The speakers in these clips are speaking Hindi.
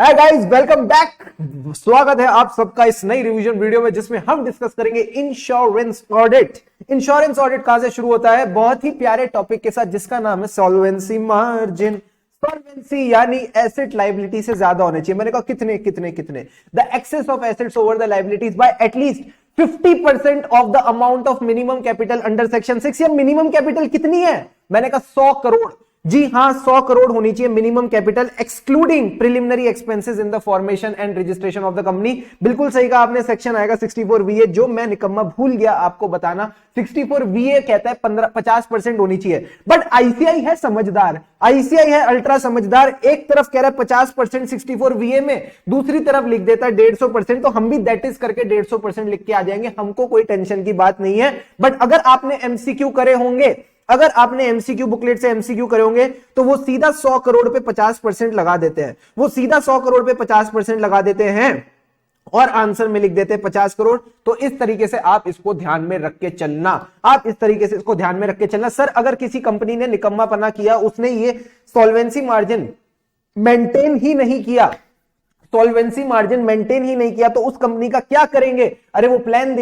Hi guys, welcome back. स्वागत है आप सबका इस नई रिवीजन वीडियो में जिसमें हम डिस्कस करेंगे इंश्योरेंस ऑडिट। इंश्योरेंस ऑडिट कहां से शुरू होता है? बहुत ही प्यारे टॉपिक के साथ जिसका नाम है सॉल्वेंसी मार्जिन। सॉल्वेंसी यानी एसेट लायबिलिटी से ज्यादा होने चाहिए। मैंने कहा कितने कितने कितने the excess of assets over the liabilities by at least 50% of the amount of minimum capital under section 6। या मिनिमम कैपिटल कितनी है? मैंने कहा 100 करोड़। जी हां, 100 करोड़ होनी चाहिए minimum capital, excluding preliminary expenses in the formation and registration of the company. बिल्कुल सही कहा आपने। सेक्शन आएगा 64VA, जो मैं निकम्मा भूल गया आपको बताना। 64VA कहता है 50% होनी चाहिए, बट आईसीआई है समझदार, आईसीआई है अल्ट्रा समझदार। एक तरफ कह रहा है 50% 64VA में, दूसरी तरफ लिख देता है 150%। तो हम भी दैट इज करके 150% लिख के आ जाएंगे, हमको कोई टेंशन की बात नहीं है। बट अगर आपने एमसीक्यू करे होंगे, अगर आपने एमसीक्यू बुकलेट से एमसीक्यू करे होंगे तो वो सीधा 100 करोड़ पे 50% लगा देते हैं। वो सीधा 100 करोड़ पे 50% लगा देते हैं और आंसर में लिख देते हैं 50 करोड़। तो इस तरीके से आप इसको ध्यान में रख के चलना, आप इस तरीके से इसको ध्यान में रख के चलना। सर अगर किसी कंपनी ने निकम्मापना किया, उसने ये सॉल्वेंसी मार्जिन मेंटेन ही नहीं किया, सॉल्वेंसी मार्जिन मेंटेन ही नहीं किया, तो उस कंपनी का क्या करेंगे? अरे वो प्लान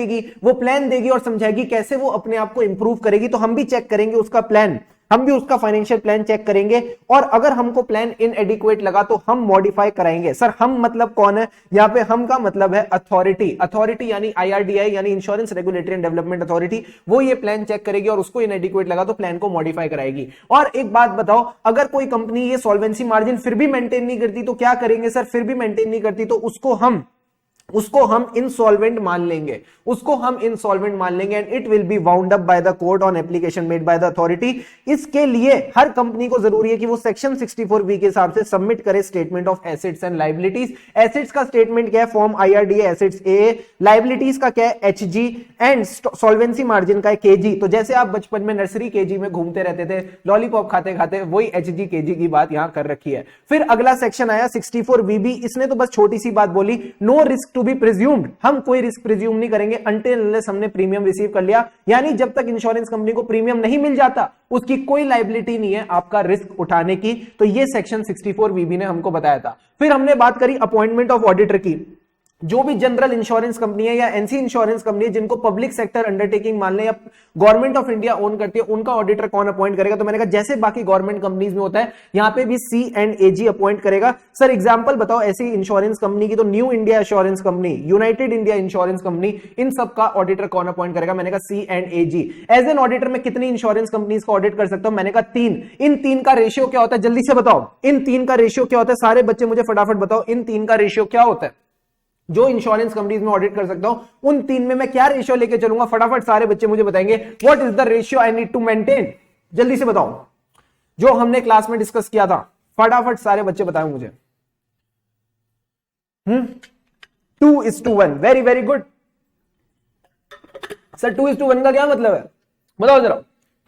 देगी और समझाएगी कैसे वो अपने आप को इंप्रूव करेगी। तो हम भी चेक करेंगे उसका प्लान, हम भी उसका फाइनेंशियल प्लान चेक करेंगे, और अगर हमको प्लान इनएडिक्वेट लगा तो हम मॉडिफाई कराएंगे। सर हम मतलब कौन है? यहां पे हम का मतलब है अथॉरिटी। अथॉरिटी यानी IRDAI यानी insurance regulatory and development authority. वो ये प्लान चेक करेगी और उसको इनएडिक्वेट लगा तो प्लान को मॉडिफाई कराएगी। और एक बात बताओ, अगर कोई कंपनी ये सॉल्वेंसी मार्जिन फिर भी मेंटेन नहीं करती तो क्या करेंगे? सर फिर भी मेंटेन नहीं करती तो उसको हम इंसॉल्वेंट मान लेंगे, उसको हम इंसॉल्वेंट मान लेंगे and it will B wound up by the court on application made by the authority. इसके लिए हर कंपनी को जरूरी है कि वो सेक्शन 64B के हिसाब से सबमिट करे statement of assets and liabilities. Assets का स्टेटमेंट क्या है? Form IRDA assets AA। Liabilities का क्या है? HG। एंड सॉल्वेंसी मार्जिन का है KG। तो जैसे आप बचपन में नर्सरी KG में घूमते रहते थे लॉलीपॉप खाते खाते, वही HG KG की बात यहां कर रखी है। फिर अगला सेक्शन आया 64BB। इसने तो बस छोटी सी बात बोली, no risk to be presumed. हम कोई रिस्क प्रिज्यूम नहीं करेंगे अंटिल अनलेस हमने प्रीमियम रिसीव कर लिया। यानी जब तक इंश्योरेंस कंपनी को प्रीमियम नहीं मिल जाता उसकी कोई लायबिलिटी नहीं है आपका रिस्क उठाने की। तो ये सेक्शन 64BB ने हमको बताया था। फिर हमने बात करी अपॉइंटमेंट ऑफ ऑडिटर की। जो भी जनरल इंश्योरेंस कंपनी है या एनसी इंश्योरेंस कंपनी है जिनको पब्लिक सेक्टर अंडरटेकिंग मान ले या गवर्नमेंट ऑफ इंडिया ओन करती है, उनका ऑडिटर कौन अपॉइंट करेगा? तो मैंने कहा जैसे बाकी गवर्नमेंट कंपनीज में होता है यहां पे भी C&AG अपॉइंट करेगा। सर एग्जांपल बताओ ऐसी इंश्योरेंस कंपनी की। तो New India insurance company, United India insurance company, इन सब का ऑडिटर कौन अपॉइंट करेगा? मैंने कहा C&AG। एज एन ऑडिटर में कितनी इंश्योरेंस कंपनीज का ऑडिट कर सकता हूं? मैंने कहा 3। इन 3 का रेशियो क्या होता है? जल्दी से बताओ, इन 3 का रेशियो क्या होता है? सारे बच्चे मुझे फटाफट बताओ, इन 3 का रेशियो क्या होता है? जो इंश्योरेंस कंपनीज में ऑडिट कर सकता हूं उन 3 में मैं क्या रेशियो लेके चलूंगा? फटाफट सारे बच्चे मुझे बताएंगे what is the ratio I need to maintain. जल्दी से बताओ, जो हमने क्लास में डिस्कस किया था, फटाफट सारे बच्चे बताएं मुझे। 2:1। Very very good. सर 2:1 का क्या मतलब है? बताओ जरा।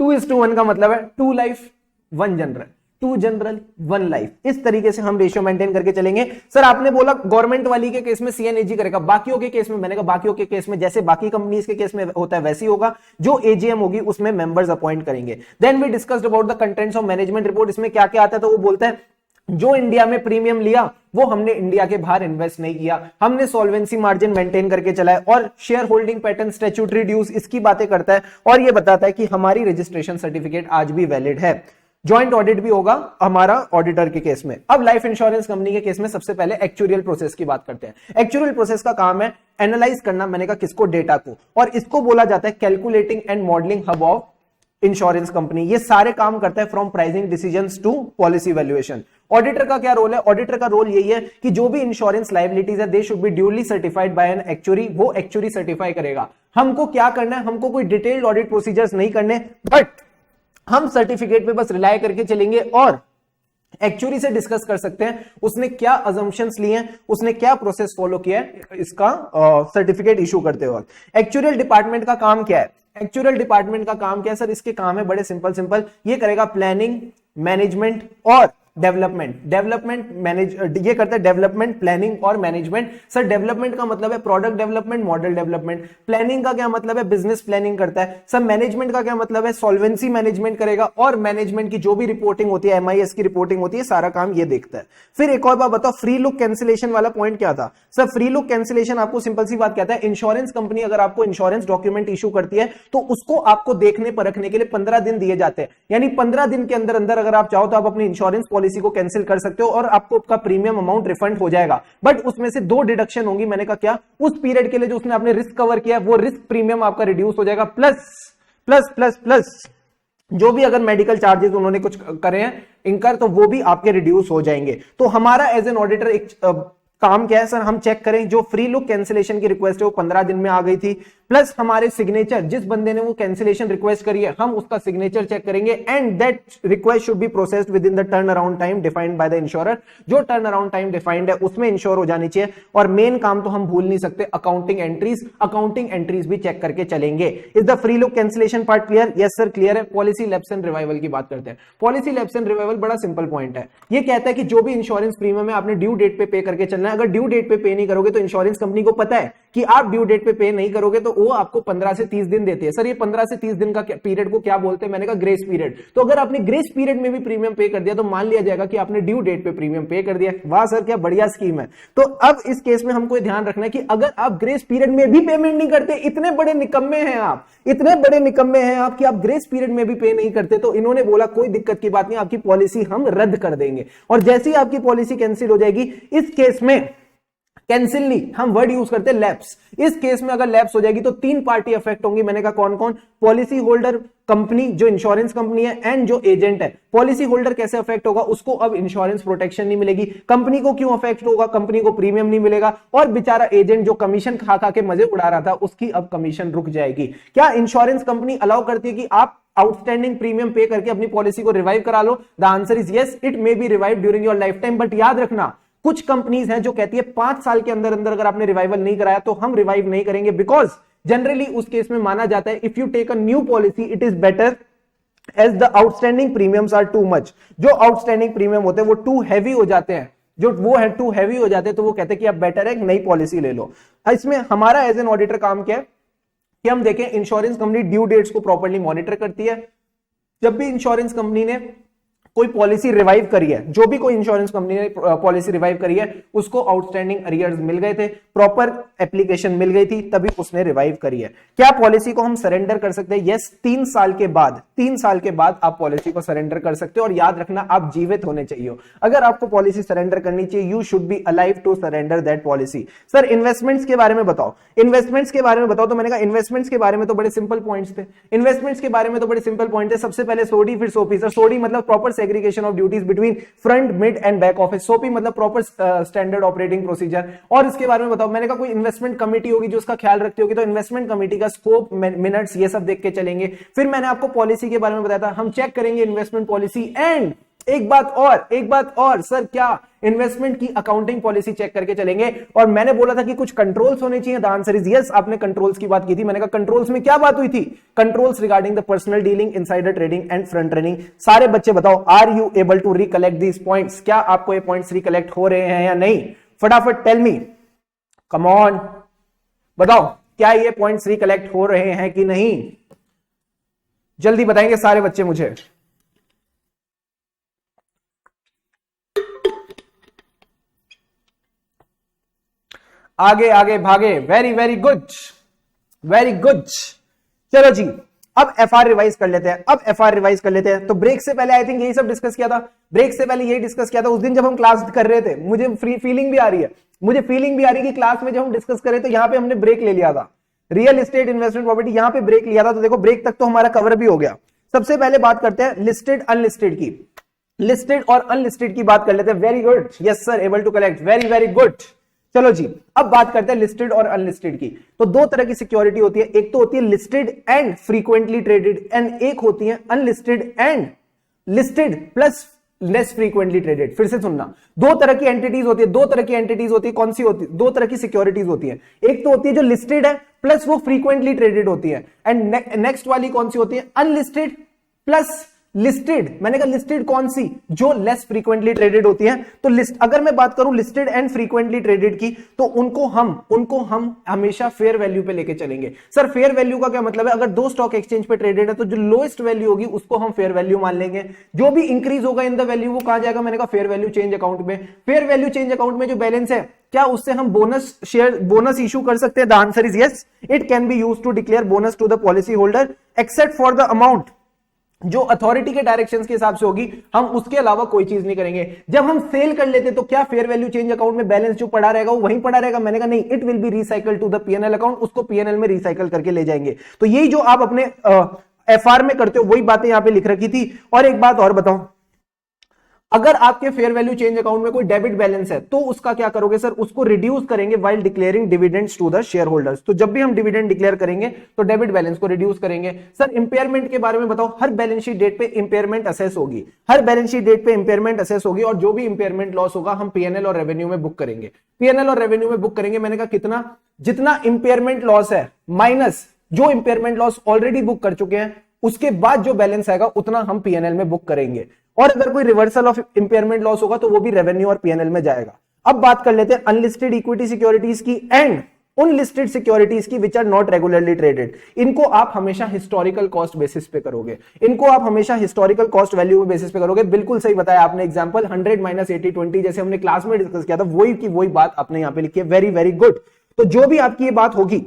2:1 का मतलब है 2 लाइफ 1 जनरल, 2 जनरल 1 लाइफ। इस तरीके से हम रेशियो मेंटेन करके चलेंगे। सर आपने बोला गवर्नमेंट वाली के केस में C&AG करेगा, बाकियों के केस में? मैंने कहा बाकियों के केस में जैसे बाकी कंपनीज के केस में होता है वैसे ही होगा। जो AGM होगी उसमें मेंबर्स अपॉइंट करेंगे। Then we discussed about the contents of management report. इसमें क्या क्या आता है? तो वो बोलता है जो इंडिया में प्रीमियम लिया वो हमने इंडिया के बाहर इन्वेस्ट नहीं किया, हमने सॉल्वेंसी मार्जिन मेंटेन करके चला है। और share holding pattern, statutory dues, इसकी बातें करता है और ये बताता है कि हमारी रजिस्ट्रेशन सर्टिफिकेट आज भी वैलिड है। जॉइंट ऑडिट भी होगा हमारा ऑडिटर के केस में। अब लाइफ इंश्योरेंस कंपनी के केस में सबसे पहले एक्चुरियल प्रोसेस की बात करते हैं। एक्चुरियल प्रोसेस का काम है एनालाइज करना, मैंने कहा किसको? डेटा को। और इसको बोला जाता है calculating and modelling hub of insurance company. ये सारे काम करता है from pricing decisions to policy valuation. Auditor का क्या रोल है? ऑडिटर का रोल यही है कि जो भी इंश्योरेंस लायबिलिटीज है they should be duly certified by an actuary. वो एक्चुरी सर्टिफाई करेगा। हमको क्या करना है? हमको कोई डिटेल्ड ऑडिट प्रोसीजर्स नहीं करने, बट हम सर्टिफिकेट पे बस रिलाय करके चलेंगे और एक्चुअली से डिस्कस कर सकते हैं उसने क्या अजम्पशंस लिए हैं, उसने क्या प्रोसेस फॉलो किया है इसका सर्टिफिकेट इशू करते वक्त। एक्चुरियल डिपार्टमेंट का काम क्या है? एक्चुरियल डिपार्टमेंट का काम क्या है? सर इसके काम है बड़े सिंपल। ये करेगा प्लानिंग, मैनेजमेंट और डेवलपमेंट मैनेज, ये करता है डेवलपमेंट, प्लानिंग और मैनेजमेंट। सर डेवलपमेंट का मतलब है product development, model development. Planning का क्या मतलब है? बिजनेस प्लानिंग करता है। सर मैनेजमेंट का क्या मतलब है? सॉल्वेंसी मैनेजमेंट करेगा, और मैनेजमेंट की जो भी रिपोर्टिंग होती है, एमआईएस की रिपोर्टिंग होती है, सारा काम ये देखता है। फिर एक और बात बताओ, फ्री लुक कैंसिलेशन वाला पॉइंट क्या था? सर फ्री लुक कैंसिलेशन आपको सिंपल सी बात कहता है, इंश्योरेंस कंपनी अगर आपको इंश्योरेंस डॉक्यूमेंट इशू करती है तो उसको आपको देखने परखने के लिए 15 दिन दिए जाते हैं। यानी 15 दिन के अंदर अंदर अगर आप चाहो तो आप अपनी इंश्योरेंस पॉलिसी को कैंसिल कर सकते हो और आपको आपका प्रीमियम अमाउंट रिफंड हो जाएगा। बट उसमें से 2 डिडक्शन होंगी। मैंने कहा क्या? उस पीरियड के लिए जो उसने आपने रिस्क कवर किया है वो रिस्क प्रीमियम आपका रिड्यूस हो जाएगा, प्लस प्लस प्लस प्लस जो भी अगर मेडिकल चार्जेस उन्होंने कुछ करे हैं इनकर, तो वो भी आपके रिड्यूस हो जाएंगे। तो हमारा एज एन ऑडिटर एक काम क्या है सर, हम चेक करें जो फ्री लुक कैंसिलेशन की रिक्वेस्ट है वो 15 दिन में आ गई थी, प्लस हमारे सिग्नेचर, जिस बंदे ने वो कैंसिलेशन रिक्वेस्ट करी है हम उसका सिग्नेचर चेक करेंगे, and that request should be processed with in the turn around time defined by the insurer. जो टर्न अराउंड टाइम डिफाइंड है उसमें इंश्योर हो जानी चाहिए। और मेन काम तो हम भूल नहीं सकते, अकाउंटिंग एंट्रीज भी चेक करके चलेंगे। Is the free look cancellation part clear? Yes sir clear है। पॉलिसी लैप्स एंड रिवाइवल की बात करते हैं। पॉलिसी लैप्स एंड रिवाइवल बड़ा सिंपल पॉइंट है। ये कहता है कि जो भी इंश्योरेंस प्रीमियम है आपने ड्यू डेट पे करके चलना है। अगर ड्यू डेट पे नहीं करोगे तो इंश्योरेंस कंपनी को पता है कि आप ड्यू डेट पे नहीं करोगे तो वो आपको 15 से 30 दिन देती है। सर ये 15 से 30 दिन का पीरियड को क्या बोलते हैं? मैंने कहा ग्रेस पीरियड। तो अगर आपने ग्रेस पीरियड में भी प्रीमियम पे कर दिया तो मान लिया जाएगा कि आपने ड्यू डेट पे प्रीमियम पे कर दिया। वाह सर क्या बढ़िया स्कीम है। तो अब इस केस में हमको ध्यान रखना है कि अगर आप ग्रेस पीरियड में भी पेमेंट नहीं करते, इतने बड़े निकम्मे हैं आप, इतने बड़े निकम्मे हैं आप कि आप ग्रेस पीरियड में भी पे नहीं करते, तो इन्होंने बोला कोई दिक्कत की बात नहीं, आपकी पॉलिसी हम रद्द कर देंगे। और जैसे ही आपकी पॉलिसी कैंसिल हो जाएगी, इस केस में कैंसिल नहीं, हम वर्ड यूज करते हैं लैप्स। इस केस में अगर लैप्स हो जाएगी तो 3 पार्टी अफेक्ट होंगी। मैंने कहा कौन कौन? पॉलिसी होल्डर, कंपनी जो इंश्योरेंस कंपनी है, एंड जो एजेंट है। पॉलिसी होल्डर कैसे अफेक्ट होगा? उसको अब इंश्योरेंस प्रोटेक्शन नहीं मिलेगी। कंपनी को क्यों अफेक्ट होगा? कंपनी को प्रीमियम नहीं मिलेगा। और बेचारा एजेंट जो कमीशन खा खा के मजे उड़ा रहा था उसकी अब कमीशन रुक जाएगी। क्या इंश्योरेंस कंपनी अलाउ करती है कि आप आउटस्टैंडिंग प्रीमियम पे करके अपनी पॉलिसी को रिवाइव करा लो? The answer is yes, it may be revive during your life time. But याद रखना कुछ कंपनीज हैं जो कहती है 5 साल के अंदर अंदर अगर आपने रिवाइवल नहीं कराया तो हम रिवाइव नहीं करेंगे, बिकॉज जनरली उस केस में माना जाता है if you take a new policy it is better as the outstanding premiums are too much. जो आउटस्टैंडिंग प्रीमियम होते हैं वो टू हैवी हो जाते हैं, जो वो है टू हैवी हो जाते हैं, तो वो कहते हैं कि अब बेटर है नई पॉलिसी ले लो। इसमें हमारा एज एन ऑडिटर काम क्या है कि हम देखें इंश्योरेंस कंपनी ड्यू डेट्स को प्रॉपर्ली मॉनिटर करती है। जब भी इंश्योरेंस कंपनी ने कोई पॉलिसी रिवाइव करी है, जो भी कोई इंश्योरेंस कंपनी ने पॉलिसी रिवाइव करी है उसको आउटस्टैंडिंग अरियर्स मिल गए थे, प्रॉपर एप्लीकेशन मिल गई थी, तभी उसने रिवाइव करी है। क्या पॉलिसी को हम सरेंडर कर सकते हैं? यस, 3 साल के बाद आप पॉलिसी को सरेंडर कर सकते हो। और याद रखना आप जीवित होने चाहिए। अगर आपको पॉलिसी सरेंडर करनी चाहिए you should be alive to surrender that policy. Sir investments के बारे में बताओ, तो मैंने कहा इन्वेस्टमेंट्स के बारे में तो बड़े सिंपल पॉइंट्स थे। इन्वेस्टमेंट्स के बारे में तो बड़े सिंपल पॉइंट थे। सबसे पहले सोडी फिर सोपी। सर सोडी मतलब proper segregation of duties between front, mid and back office. सोपी मतलब प्रॉपर स्टैंडर्ड ऑपरेटिंग प्रोसीजर। और इसके बारे में बताओ, मैंने कहा कोई इन्वेस्टमेंट कमेटी होगी जो उसका ख्याल रखती होगी, तो इन्वेस्टमेंट कमेटी का स्कोप, मिनट्स, ये सब देख के चलेंगे। फिर मैंने आपको पॉलिसी के बारे में बताया था, हम चेक करेंगे इन्वेस्टमेंट पॉलिसी। एंड एक बात और सर क्या इन्वेस्टमेंट की अकाउंटिंग पॉलिसी चेक करके चलेंगे। और मैंने बोला था कि कुछ कंट्रोल्स होने चाहिए। द आंसर इज यस, आपने कंट्रोल्स की बात की थी। मैंने कहा कंट्रोल्स में क्या बात हुई थी? Controls regarding the personal dealing, insider trading and front running. सारे बच्चे बताओ, are you able to recollect these points? क्या आपको ये पॉइंट्स रिकलेक्ट हो रहे हैं या नहीं? फटाफट टेल मी, कम ऑन बताओ, क्या ये पॉइंट्स रिकलेक्ट हो रहे हैं कि नहीं? जल्दी बताएंगे सारे बच्चे मुझे। आगे आगे भागे, very very good, very good. चलो जी, अब एफआर रिवाइज कर लेते हैं। तो ब्रेक से पहले आई थिंक यही सब डिस्कस किया था। उस दिन जब हम क्लास कर रहे थे, मुझे फीलिंग भी आ रही है कि क्लास में जब हम डिस्कस कर रहे तो यहां पे हमने ब्रेक ले लिया था। रियल एस्टेट इन्वेस्टमेंट प्रॉपर्टी, यहां पे ब्रेक लिया था। तो देखो ब्रेक तक तो हमारा कवर भी हो गया। सबसे पहले बात करते हैं लिस्टेड अनलिस्टेड की। लिस्टेड और अनलिस्टेड की बात कर लेते हैं। Very good, yes sir, able to collect, very very good. चलो जी, अब बात करते हैं लिस्टेड और अनलिस्टेड की। तो 2 तरह की सिक्योरिटी होती है, एक तो होती है listed and frequently traded, and एक होती है unlisted and listed plus less frequently traded. फिर से सुनना, 2 तरह की एंटिटीज होती है। कौन सी होती है? 2 तरह की सिक्योरिटीज होती है। एक तो होती है जो लिस्टेड है प्लस वो फ्रीक्वेंटली ट्रेडेड होती है, एंड नेक्स्ट वाली कौन सी होती है? अनलिस्टेड प्लस लिस्टेड, मैंने कहा लिस्टेड कौन सी, जो लेस फ्रीक्वेंटली ट्रेडेड होती है। तो लिस्ट अगर मैं बात करूं लिस्टेड एंड फ्रीक्वेंटली ट्रेडेड की, तो उनको हम हमेशा फेयर वैल्यू पे लेके चलेंगे। सर फेयर वैल्यू का क्या मतलब है, अगर दो स्टॉक एक्सचेंज पे ट्रेडेड है तो जो लोएस्ट वैल्यू होगी उसको हम फेयर वैल्यू मान लेंगे, जो भी इंक्रीज होगा इन द वैल्यू वो कहां जाएगा, मैंने कहा फेयर वैल्यू चेंज अकाउंट में। फेयर वैल्यू चेंज अकाउंट में जो बैलेंस है, क्या उससे हम बोनस इशू कर सकते हैं? The answer is yes, it can be used to declare bonus to the policy holder except for the amount जो अथॉरिटी के डायरेक्शंस के हिसाब से होगी, हम उसके अलावा कोई चीज नहीं करेंगे। जब हम सेल कर लेते तो क्या फेयर वैल्यू चेंज अकाउंट में बैलेंस जो पड़ा रहेगा वो वहीं पड़ा रहेगा? मैंने कहा नहीं, it will be recycle to the PNL account, उसको पीएनएल में रिसाइकल करके ले जाएंगे। तो यही जो आप अपने एफआर में करते हो वही बातें यहां पे लिख रखी थी। और एक बात और बताओ, अगर आपके फेयर वैल्यू चेंज अकाउंट में कोई डेबिट बैलेंस है तो उसका क्या करोगे? सर उसको रिड्यूस करेंगे while declaring dividends to the share holders. तो जब भी हम डिविडेंड डिक्लेयर करेंगे तो डेबिट बैलेंस को रिड्यूस करेंगे। सर इंपेयरमेंट के बारे में बताओ, हर बैलेंस शीट डेट पे इंपेयरमेंट असेस होगी, हर बैलेंस शीट डेट पे इंपेयरमेंट असेस होगी, और जो भी इंपेयरमेंट लॉस होगा हम पीएनएल और रेवेन्यू में बुक करेंगे। पीएनएल और रेवेन्यू में बुक करेंगे, मैंने कहा कितना, जितना इंपेयरमेंट लॉस है माइनस जो इंपेयरमेंट लॉस ऑलरेडी बुक कर चुके हैं, उसके बाद जो बैलेंस आएगा उतना हम पीएनएल में बुक करेंगे। और अगर कोई रिवर्सल ऑफ इंपेयरमेंट लॉस होगा तो वो भी रेवेन्यू और पीएनएल में जाएगा। अब बात कर लेते हैं अनलिस्टेड इक्विटी सिक्योरिटीज की एंड उनलिस्टेड सिक्योरिटीज की which are not regularly traded. इनको आप हमेशा हिस्टोरिकल कॉस्ट बेसिस पे करोगे, इनको आप हमेशा हिस्टोरिकल कॉस्ट वैल्यू बेसिस पे करोगे। बिल्कुल सही बताया आपने, एग्जांपल 100 माइनस 80 20 जैसे हमने क्लास में डिस्कस किया था, वही की वही बात आपने यहां पे लिखी है। Very very good. तो जो भी आपकी ये बात होगी,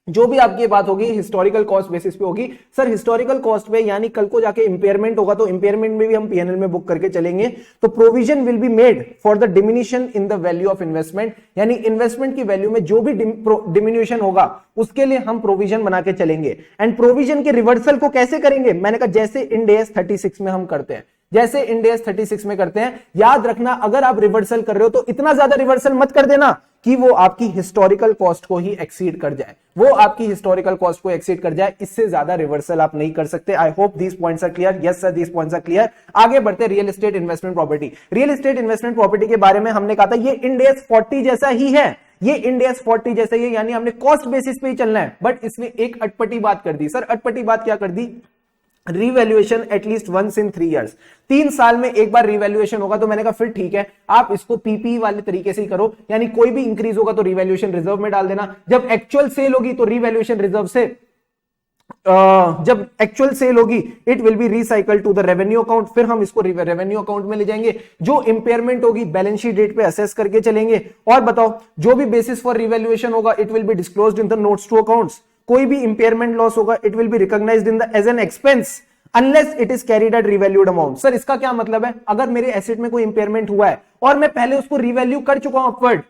जो भी आपकी बात होगी हिस्टोरिकल कॉस्ट बेसिस पे होगी। सर हिस्टोरिकल कॉस्ट पे यानी कल को जाके इंपेयरमेंट होगा तो इंपेयरमेंट में भी हम पीएनएल में बुक करके चलेंगे। तो provision will be made for the diminishing in the value of investment, यानी इन्वेस्टमेंट की वैल्यू में जो भी डिमिनिशन होगा उसके लिए हम प्रोविजन बना के चलेंगे। एंड प्रोविजन के रिवर्सल को कैसे करेंगे? मैंने कहा जैसे इंड AS 36 में हम करते हैं, जैसे इंड AS 36 में करते हैं। याद रखना, अगर आप रिवर्सल कर रहे हो तो इतना ज्यादा रिवर्सल मत कर देना कि वो आपकी हिस्टोरिकल कॉस्ट को ही एक्सीड कर जाए, वो आपकी हिस्टोरिकल कॉस्ट को एक्सीड कर जाए। इससे ज्यादा रिवर्सल आप नहीं कर सकते। I hope these points are clear. Yes sir, these points are clear. आगे बढ़ते, real estate investment property. Real estate investment property के बारे में हमने कहा था ये इंड AS 40 जैसा ही है, ये इंड AS 40 जैसा ही है, यानी हमने कॉस्ट बेसिस पे ही चलना है। बट इसमें एक अटपटी बात कर दी। सर अटपटी बात क्या कर दी? Revaluation at least once in 3 years, 3 साल में एक बार रिवैल्यूएशन होगा। तो मैंने कहा फिर ठीक है, आप इसको पीपी वाले तरीके से ही करो, यानी कोई भी इंक्रीज होगा तो रिवैल्यूएशन रिजर्व में डाल देना। जब एक्चुअल सेल होगी तो रिवैल्यूएशन रिजर्व से जब एक्चुअल सेल होगी it will be recycle to the revenue account, फिर हम इसको रेवेन्यू अकाउंट में ले जाएंगे। जो इंपेयरमेंट होगी बैलेंस शीट डेट पे असेस करके चलेंगे। और बताओ, जो भी बेसिस फॉर रिवैल्यूएशन होगा it will be disclosed in the notes to accounts. कोई भी इंपेयरमेंट लॉस होगा it will be recognised in the as an expense unless it is carried at revalued amount. Sir इसका क्या मतलब है? अगर मेरे एसेट में कोई इंपेयरमेंट हुआ है और मैं पहले उसको रिवैल्यू कर चुका हूं अपवर्ड,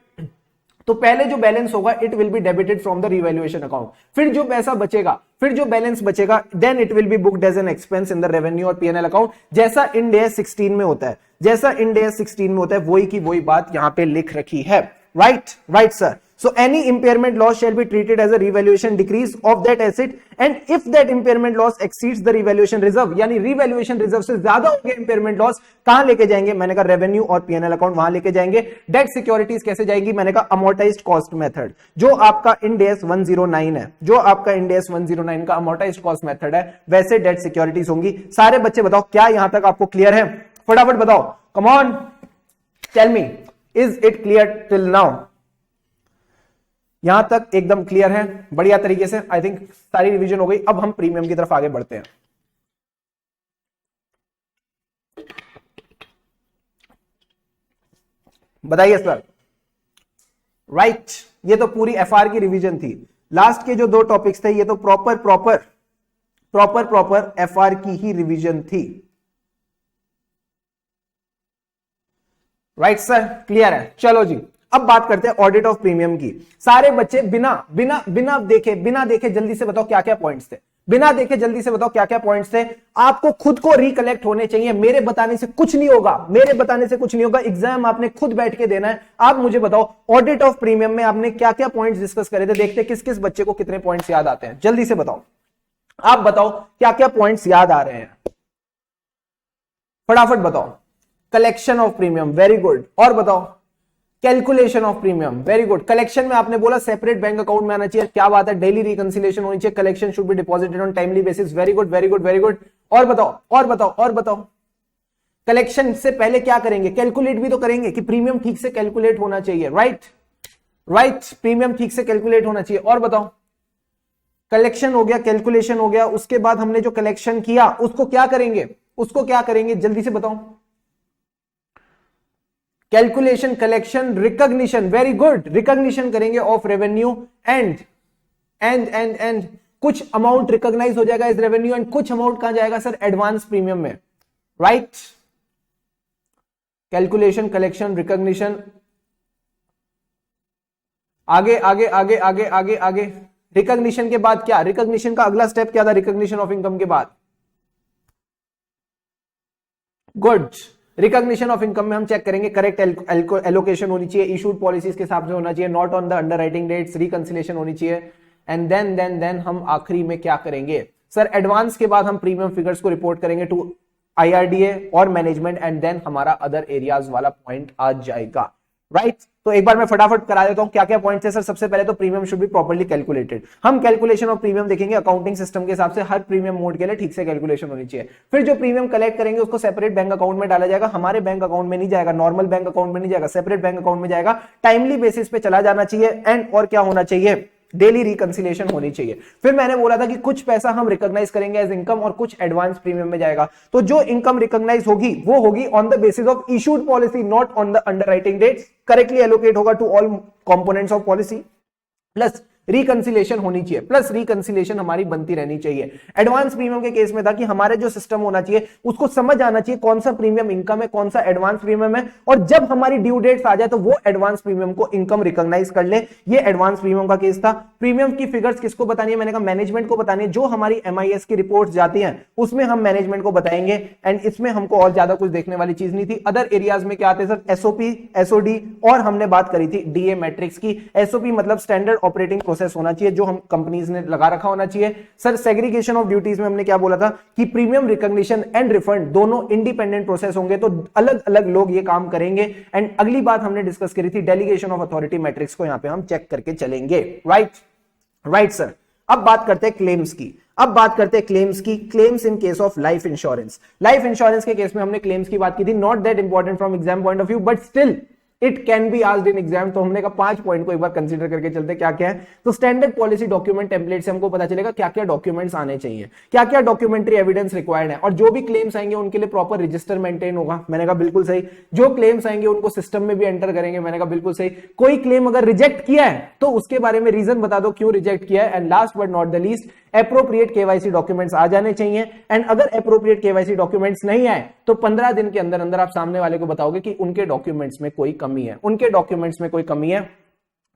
तो पहले जो बैलेंस होगा it will be debited from the revaluation account. फिर जो पैसा बचेगा, फिर जो बैलेंस बचेगा, then it will be booked as an expense in the revenue और पीएनएल अकाउंट, जैसा इंड AS 16 में होता है। जैसा इंड AS 16 में होता है वही की वही बात यहां पे लिख रखी है। Right sir. So any impairment loss shall be treated as a revaluation decrease of that asset, and if that impairment loss exceeds the revaluation reserve, यानी revaluation reserve से ज्यादा हो गया impairment loss, कहां लेके जाएंगे? मैंने कहा रेवेन्यू और पीएनएल अकाउंट वहां लेके जाएंगे। डेट सिक्योरिटीज कैसे जाएगी? मैंने कहा अमोर्टाइज्ड कॉस्ट मेथड, जो आपका इंड AS 109 है, जो आपका इंड AS 109 का अमोर्टाइज्ड कॉस्ट मेथड है, वैसे डेट सिक्योरिटीज होंगी। सारे बच्चे बताओ क्या यहां तक आपको क्लियर है? फटाफट बताओ, come on tell me, is it clear till now? यहां तक एकदम क्लियर है, बढ़िया तरीके से। आई थिंक सारी रिवीजन हो गई। अब हम प्रीमियम की तरफ आगे बढ़ते हैं। बताइए सर। राइट, ये तो पूरी एफआर की रिवीजन थी। लास्ट के जो 2 टॉपिक्स थे ये तो प्रॉपर एफआर की ही रिवीजन थी। राइट सर, क्लियर है। चलो जी, अब बात करते हैं ऑडिट ऑफ प्रीमियम की। सारे बच्चे बिना देखे जल्दी से बताओ क्या क्या पॉइंट्स थे। बिना देखे जल्दी से बताओ क्या क्या पॉइंट्स थे। आपको खुद को रिकलेक्ट होने चाहिए, मेरे बताने से कुछ नहीं होगा। एग्जाम आपने खुद बैठ के देना है। आप मुझे बताओ ऑडिट ऑफ प्रीमियम में आपने क्या क्या पॉइंट्स डिस्कस करे थे। देखते किस किस बच्चे को कितने पॉइंट्स याद आते हैं। जल्दी से बताओ, आप बताओ क्या क्या पॉइंट्स याद आ रहे हैं, फटाफट बताओ। Collection of premium, very good. और बताओ calculation of premium, very good. Collection में आपने बोला सेपरेट बैंक अकाउंट में आना चाहिए, क्या बात है। डेली रिकंसिलिएशन होनी चाहिए, collection should be deposited on timely basis, very good. और बताओ और बताओ और बताओ। कलेक्शन से पहले क्या करेंगे, कैलकुलेट भी तो करेंगे कि प्रीमियम ठीक से कैलकुलेट होना चाहिए, राइट राइट, प्रीमियम ठीक से कैलकुलेट होना चाहिए। और बताओ, कलेक्शन हो गया, कैलकुलेशन हो गया, उसके बाद हमने जो कलेक्शन किया उसको क्या करेंगे, उसको क्या करेंगे, जल्दी से बताओ। Calculation, collection, recognition, very good, recognition करेंगे ऑफ रेवेन्यू एंड कुछ अमाउंट रिकॉग्नाइज हो जाएगा इस रेवेन्यू एंड कुछ अमाउंट कहां जाएगा सर, एडवांस प्रीमियम में, राइट। कैलकुलेशन, कलेक्शन, रिकॉग्निशन, आगे आगे आगे आगे आगे आगे। रिकॉग्निशन के बाद क्या, रिकॉग्निशन का अगला स्टेप क्या था, रिकॉग्निशन ऑफ इनकम के बाद, गुड, रिकॉग्निशन ऑफ इनकम में हम चेक करेंगे करेक्ट एलोकेशन होनी चाहिए, इशूड पॉलिसीज के हिसाब से होना चाहिए, not on the underwriting dates, reconciliation होनी चाहिए एंड देन हम आखिरी में क्या करेंगे सर, एडवांस के बाद हम प्रीमियम फिगर्स को रिपोर्ट करेंगे टू आईआरडीए और मैनेजमेंट एंड देन हमारा अदर एरियाज वाला पॉइंट आ जाएगा, राइट। तो एक बार मैं फटाफट करा देता हूं क्या क्या पॉइंट्स है सर। सबसे पहले तो premium should be properly calculated, हम कैलकुलेशन ऑफ प्रीमियम देखेंगे अकाउंटिंग सिस्टम के हिसाब से, हर प्रीमियम मोड के लिए ठीक से कैलकुलेशन होनी चाहिए। फिर जो प्रीमियम कलेक्ट करेंगे उसको सेपरेट बैंक अकाउंट में डाला जाएगा, हमारे बैंक अकाउंट में नहीं जाएगा, नॉर्मल बैंक अकाउंट में नहीं जाएगा, सेपरेट बैंक अकाउंट में जाएगा, टाइमली बेसिस पे चला जाना चाहिए एंड और क्या होना चाहिए, डेली रिकंसिलेशन होनी चाहिए। फिर मैंने बोला था कि कुछ पैसा हम रिकॉग्नाइज करेंगे एज इनकम और कुछ एडवांस प्रीमियम में जाएगा, तो जो इनकम रिकॉग्नाइज होगी वो होगी on the basis of issued policy, not on the underwriting dates, correctly allocate होगा to all components of policy, plus reconciliation होनी चाहिए, प्लस रिकंसिलेशन हमारी बनती रहनी चाहिए। एडवांस प्रीमियम के केस में था कि हमारे जो सिस्टम होना चाहिए उसको समझ आना चाहिए कौन सा प्रीमियम इनकम है, कौन सा एडवांस प्रीमियम है, और जब हमारी ड्यू डेट्स आ जाए तो वो एडवांस प्रीमियम को इनकम रिकॉग्नाइज कर ले। ये एडवांस प्रीमियम का केस था। प्रीमियम की फिगर्स किसको बतानी है, मैंने कहा मैनेजमेंट को बतानी है। जो हमारी MIS की रिपोर्ट जाती है उसमें हम मैनेजमेंट को बताएंगे एंड इसमें हमको और ज्यादा कुछ देखने वाली चीज नहीं थी। अदर एरियाज में क्या आते हैं सर, SOP, SOD और हमने बात करी थी DA मैट्रिक्स की। SOP मतलब स्टैंडर्ड ऑपरेटिंग प्रोसेस होना चाहिए जो कंपनीज ने लगा रखा होना चाहिए। सर सेग्रीगेशन ऑफ ड्यूटीज में हमने क्या बोला था कि प्रीमियम रिकॉग्निशन एंड रिफंड दोनों इंडिपेंडेंट प्रोसेस होंगे, तो अलग अलग लोग ये काम करेंगे। एंड अगली बात हमने डिस्कस करी थी डेलीगेशन ऑफ अथॉरिटी मैट्रिक्स को यहां पे हम चेक करके चलेंगे, राइट राइट सर। अब बात करते हैं क्लेम्स की, अब बात करते हैं क्लेम्स की। Claims in case of life insurance, life insurance के केस में हमने क्लेम्स की बात की थी, not that important from exam point of view but still it can be asked in exam. तो हमने कहा 5 पॉइंट को एक बार कंसीडर करके चलते क्या क्या है। तो स्टैंडर्ड पॉलिसी डॉक्यूमेंट टेम्पलेट से हमको पता चलेगा क्या क्या डॉक्यूमेंट्स आने चाहिए, क्या क्या डॉक्यूमेंट्री एविडेंस रिक्वायर्ड है, और जो भी क्लेम्स आएंगे उनके लिए प्रॉपर रजिस्टर मेंटेन होगा। मैंने कहा बिल्कुल सही। जो क्लेम्स आएंगे उनको सिस्टम में भी एंटर करेंगे, मैंने कहा बिल्कुल सही। कोई क्लेम अगर रिजेक्ट किया है तो उसके बारे में रीजन बता दो क्यों रिजेक्ट किया है। And last but not the least, appropriate KYC documents आ जाने चाहिए। एंड अगर एप्रोप्रिएट केवाईसी डॉक्यूमेंट्स नहीं आए तो 15 दिन के अंदर अंदर आप सामने वाले को बताओगे कि उनके डॉक्यूमेंट्स में कोई कमी है, उनके डॉक्यूमेंट्स में कोई कमी है,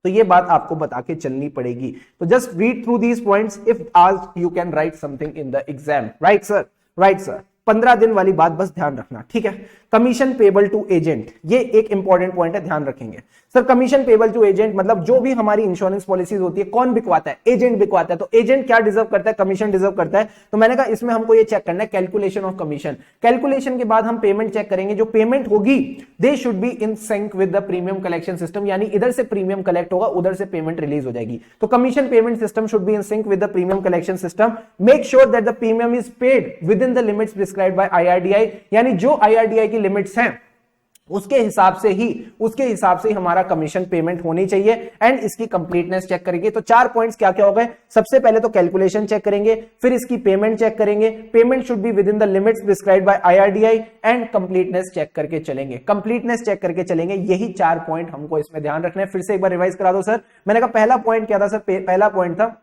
तो ये बात आपको बता के चलनी पड़ेगी। तो just read through these points, if asked you can write something in the exam, right sir, right sir. 15 दिन वाली बात बस ध्यान रखना, ठीक है। कमीशन पेबल टू एजेंट, ये एक इंपॉर्टेंट पॉइंट है, ध्यान रखेंगे sir. Commission payable to agent मतलब जो भी हमारी इंश्योरेंस पॉलिसीज होती है कौन बिकवाता है, एजेंट बिकवाता है। तो एजेंट क्या डिजर्व करता है, कमीशन डिजर्व करता है। तो मैंने कहा इसमें हमको ये चेक करना है कैलकुलेशन ऑफ कमीशन। कैलकुलेशन के बाद हम पेमेंट चेक करेंगे, जो पेमेंट होगी दे should be in sync with the premium collection system, यानी इधर से प्रीमियम कलेक्ट होगा उधर से पेमेंट रिलीज हो जाएगी। तो commission payment system should be in sync with the premium collection system. Make sure that the premium is paid with in the limits prescribed by IRDI, यानी जो IRDI की लिमिट्स हैं उसके हिसाब से ही हमारा कमीशन पेमेंट होनी चाहिए। एंड इसकी कंप्लीटनेस चेक करेंगे। तो 4 पॉइंट्स क्या क्या हो गए, सबसे पहले तो कैलकुलेशन चेक करेंगे, फिर इसकी पेमेंट चेक करेंगे, payment should be within the limits prescribed by IRDI and completeness check करके चलेंगे, कंप्लीटनेस चेक करके चलेंगे। यही 4 पॉइंट हमको इसमें ध्यान रखना है। फिर से एक बार रिवाइज करा दो सर। मैंने कहा पहला पॉइंट क्या था सर, पहला पॉइंट था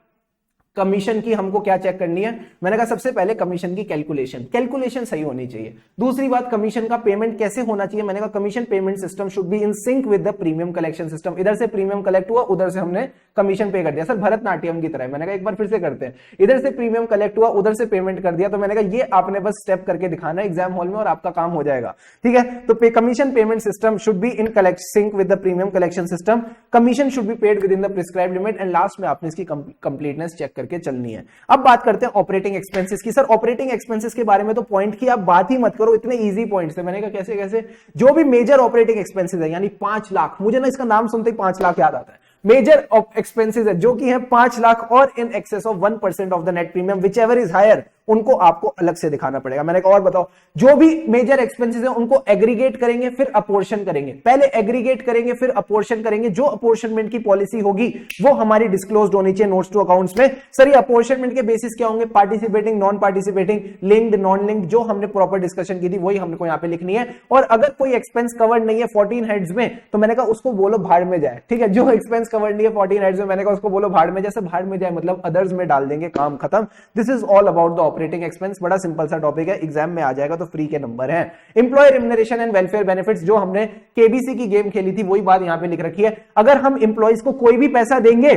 कमीशन की हमको क्या चेक करनी है। मैंने कहा सबसे पहले कमीशन की कैलकुलेशन सही होनी चाहिए। दूसरी बात, कमीशन का पेमेंट कैसे होना चाहिए। मैंने कहा commission payment system should be in sync with the premium collection system. इधर से प्रीमियम कलेक्ट हुआ, उधर से हमने कमीशन पे कर दिया। सर भरतनाट्यम की तरह, मैंने कहा एक बार फिर से करते हैं। इधर से प्रीमियम कलेक्ट हुआ, उधर से पेमेंट कर दिया। तो मैंने कहा ये आपने बस स्टेप करके दिखाना है एग्जाम हॉल में और आपका काम हो जाएगा, ठीक है। तो commission payment system should be in sync with the premium collection system. Commission should be paid with in the prescribed limit and last में आपने इसकी कंप्लीटनेस चेक करके चलनी है। अब बात करते हैं ऑपरेटिंग एक्सपेंसेस की। सर ऑपरेटिंग एक्सपेंसेस के बारे में तो पॉइंट की आप बात ही मत करो, इतने इजी पॉइंट्स है। मैंने कहा कैसे कैसे, जो भी मेजर ऑपरेटिंग एक्सपेंसेस है यानी 5 लाख, मुझे ना इसका नाम सुनते ही 5 लाख याद आता है। मेजर एक्सपेंसेस है जो कि है 5 लाख और in excess of 1% of the net premium, whichever is higher उनको आपको अलग से दिखाना पड़ेगा। मैंने कहा और बताओ, जो भी मेजर एक्सपेंसेस है उनको एग्रीगेट करेंगे फिर अपोर्शन करेंगे, पहले एग्रीगेट करेंगे फिर अपोर्शन करेंगे। जो अपोर्शनमेंट की पॉलिसी होगी वो हमारी डिस्क्लोज्ड होनी चाहिए नोट्स टू अकाउंट्स में। सर ये अपोर्शनमेंट के बेसिस क्या होंगे, participating, non participating, linked, non linked, जो हमने प्रॉपर डिस्कशन की थी वही हमको यहां पे लिखनी है। और अगर कोई एक्सपेंस कवर्ड नहीं है 14 हेड्स में तो मैंने कहा उसको बोलो भाड़ में जाए, ठीक है। जो एक्सपेंस कवर्ड नहीं है 14 हेड्स में मैंने कहा उसको बोलो भाड़ में, जैसे भाड़ में जाए मतलब अदर्स में डाल देंगे, काम खत्म। This is all about the operating expense. बड़ा सिंपल सा टॉपिक है, एग्जाम में आ जाएगा तो फ्री के नंबर है। Employ remuneration and welfare benefits, जो हमने केबीसी की गेम खेली थी वही बात यहां पे लिख रखी है। अगर हम एम्प्लॉयज को कोई भी पैसा देंगे,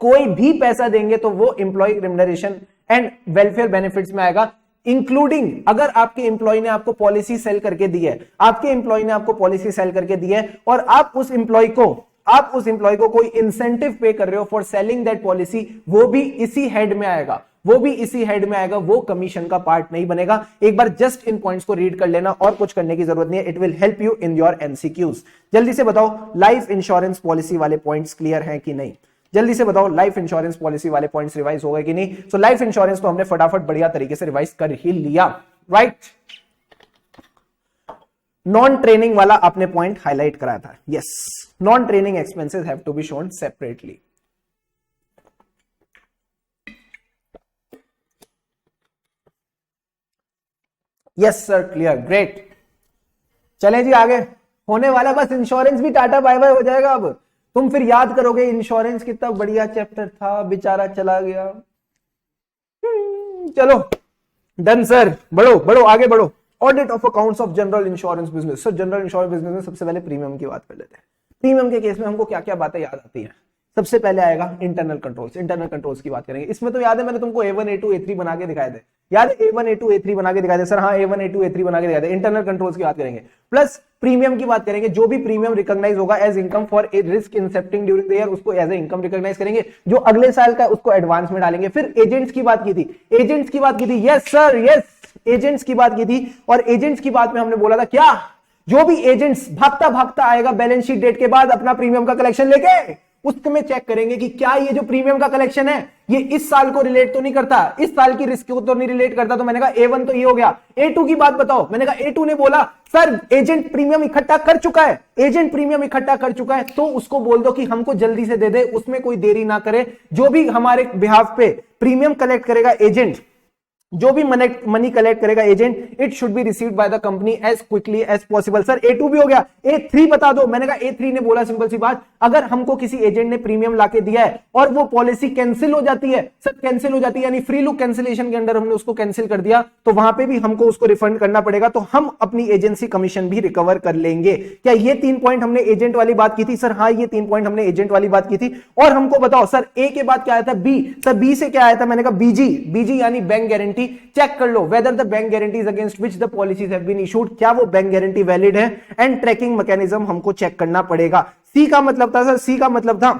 कोई भी पैसा देंगे तो वो employ remuneration and welfare benefits में आएगा, इंक्लूडिंग अगर आपके एम्प्लॉय ने आपको पॉलिसी सेल करके दी है, आपके एम्प्लॉय ने आपको पॉलिसी सेल करके दी है और आप उस एम्प्लॉय को कोई इंसेंटिव पे कर रहे हो फॉर सेलिंग दैट पॉलिसी, वो भी इसी हेड में आएगा, वो भी इसी हेड में आएगा, वो कमीशन का पार्ट नहीं बनेगा। एक बार जस्ट इन पॉइंट्स को रीड कर लेना और कुछ करने की जरूरत नहीं है, it will help you in your MCQs. जल्दी से बताओ लाइफ इंश्योरेंस पॉलिसी वाले पॉइंट्स क्लियर हैं कि नहीं, जल्दी से बताओ लाइफ इंश्योरेंस पॉलिसी वाले पॉइंट्स रिवाइज हो गए कि नहीं। सो लाइफ इंश्योरेंस तो हमने फटाफट बढ़िया तरीके से रिवाइज कर ही लिया, राइट। नॉन ट्रेनिंग वाला आपने पॉइंट हाईलाइट कराया था, yes, non training expenses have to be shown separately. Yes sir, clear, great. चले जी आगे, होने वाला बस इंश्योरेंस भी टाटा बाय बाय हो जाएगा। अब तुम फिर याद करोगे इंश्योरेंस कितना बढ़िया चैप्टर था, बेचारा चला गया। चलो डन सर, बढ़ो बढ़ो आगे बढ़ो। Audit of accounts of general insurance business. Sir general insurance business में सबसे पहले प्रीमियम की बात कर लेते हैं। प्रीमियम के केस में हमको क्या क्या बातें याद आती हैं। सबसे पहले आएगा इंटरनल कंट्रोल्स, इंटरनल कंट्रोल्स की बात करेंगे। इसमें तो याद है मैंने तुमको A1 A2 A3 बना के दिखाए थे, याद है A1 A2 A3 बना के दिखाए थे सर, हाँ A1 A2 A3 बना के दिखाए थे। इंटरनल कंट्रोल्स की बात करेंगे, प्लस प्रीमियम की बात करेंगे। जो भी प्रीमियम रिकॉग्नाइज होगा as income for a risk incepting during the year, उसको एज ए इनकम रिकॉग्नाइज करेंगे। जो अगले साल का उसको एडवांस में डालेंगे। फिर एजेंट्स की बात की थी, एजेंट्स की बात की थी, यस सर यस, एजेंट्स की बात की थी। और एजेंट्स की बात में हमने बोला था क्या, जो भी एजेंट्स भागता भागता आएगा बैलेंस शीट डेट के बाद अपना प्रीमियम का कलेक्शन लेके, उसमें चेक करेंगे कि क्या ये जो प्रीमियम का कलेक्शन है ये इस साल को रिलेट तो नहीं करता, इस साल की रिस्क को तो नहीं रिलेट करता। तो मैंने कहा A1 तो ये हो गया। A2 की बात बताओ, मैंने कहा A2 ने बोला सर एजेंट प्रीमियम इकट्ठा कर चुका है, एजेंट प्रीमियम इकट्ठा कर चुका है, तो उसको बोल दो कि हमको जल्दी से दे दे, उसमें कोई देरी ना करे। जो भी हमारे बिहाफ पे प्रीमियम कलेक्ट करेगा एजेंट, जो भी मनी कलेक्ट करेगा agent, it should be received by the company as quickly as possible. Sir A2 भी हो गया, A3 बता दो। मैंने कहा A3 ने बोला सिंपल सी बात, अगर हमको किसी एजेंट ने प्रीमियम लाके दिया है और वो पॉलिसी कैंसिल हो जाती है, सर कैंसिल हो जाती है यानी फ्री लुक कैंसिलेशन के अंडर हमने उसको कैंसिल कर दिया, तो वहां पे भी हमको उसको रिफंड करना पड़ेगा, तो हम अपनी एजेंसी कमीशन भी रिकवर कर लेंगे। क्या ये 3 पॉइंट हमने एजेंट वाली बात की थी? सर हाँ, ये 3 पॉइंट हमने एजेंट वाली बात की थी। और हमको बताओ सर A के बाद क्या आया था? B। सर B से क्या आया था? मैंने कहा BG, BG यानी बैंक गारंटी। चेक कर लो whether the bank guarantees against which the policies have been issued, क्या वो बैंक गारंटी वैलिड है, एंड ट्रैकिंग मैकेनिज्म हमको चेक करना पड़ेगा। C का मतलब था सर, C का मतलब था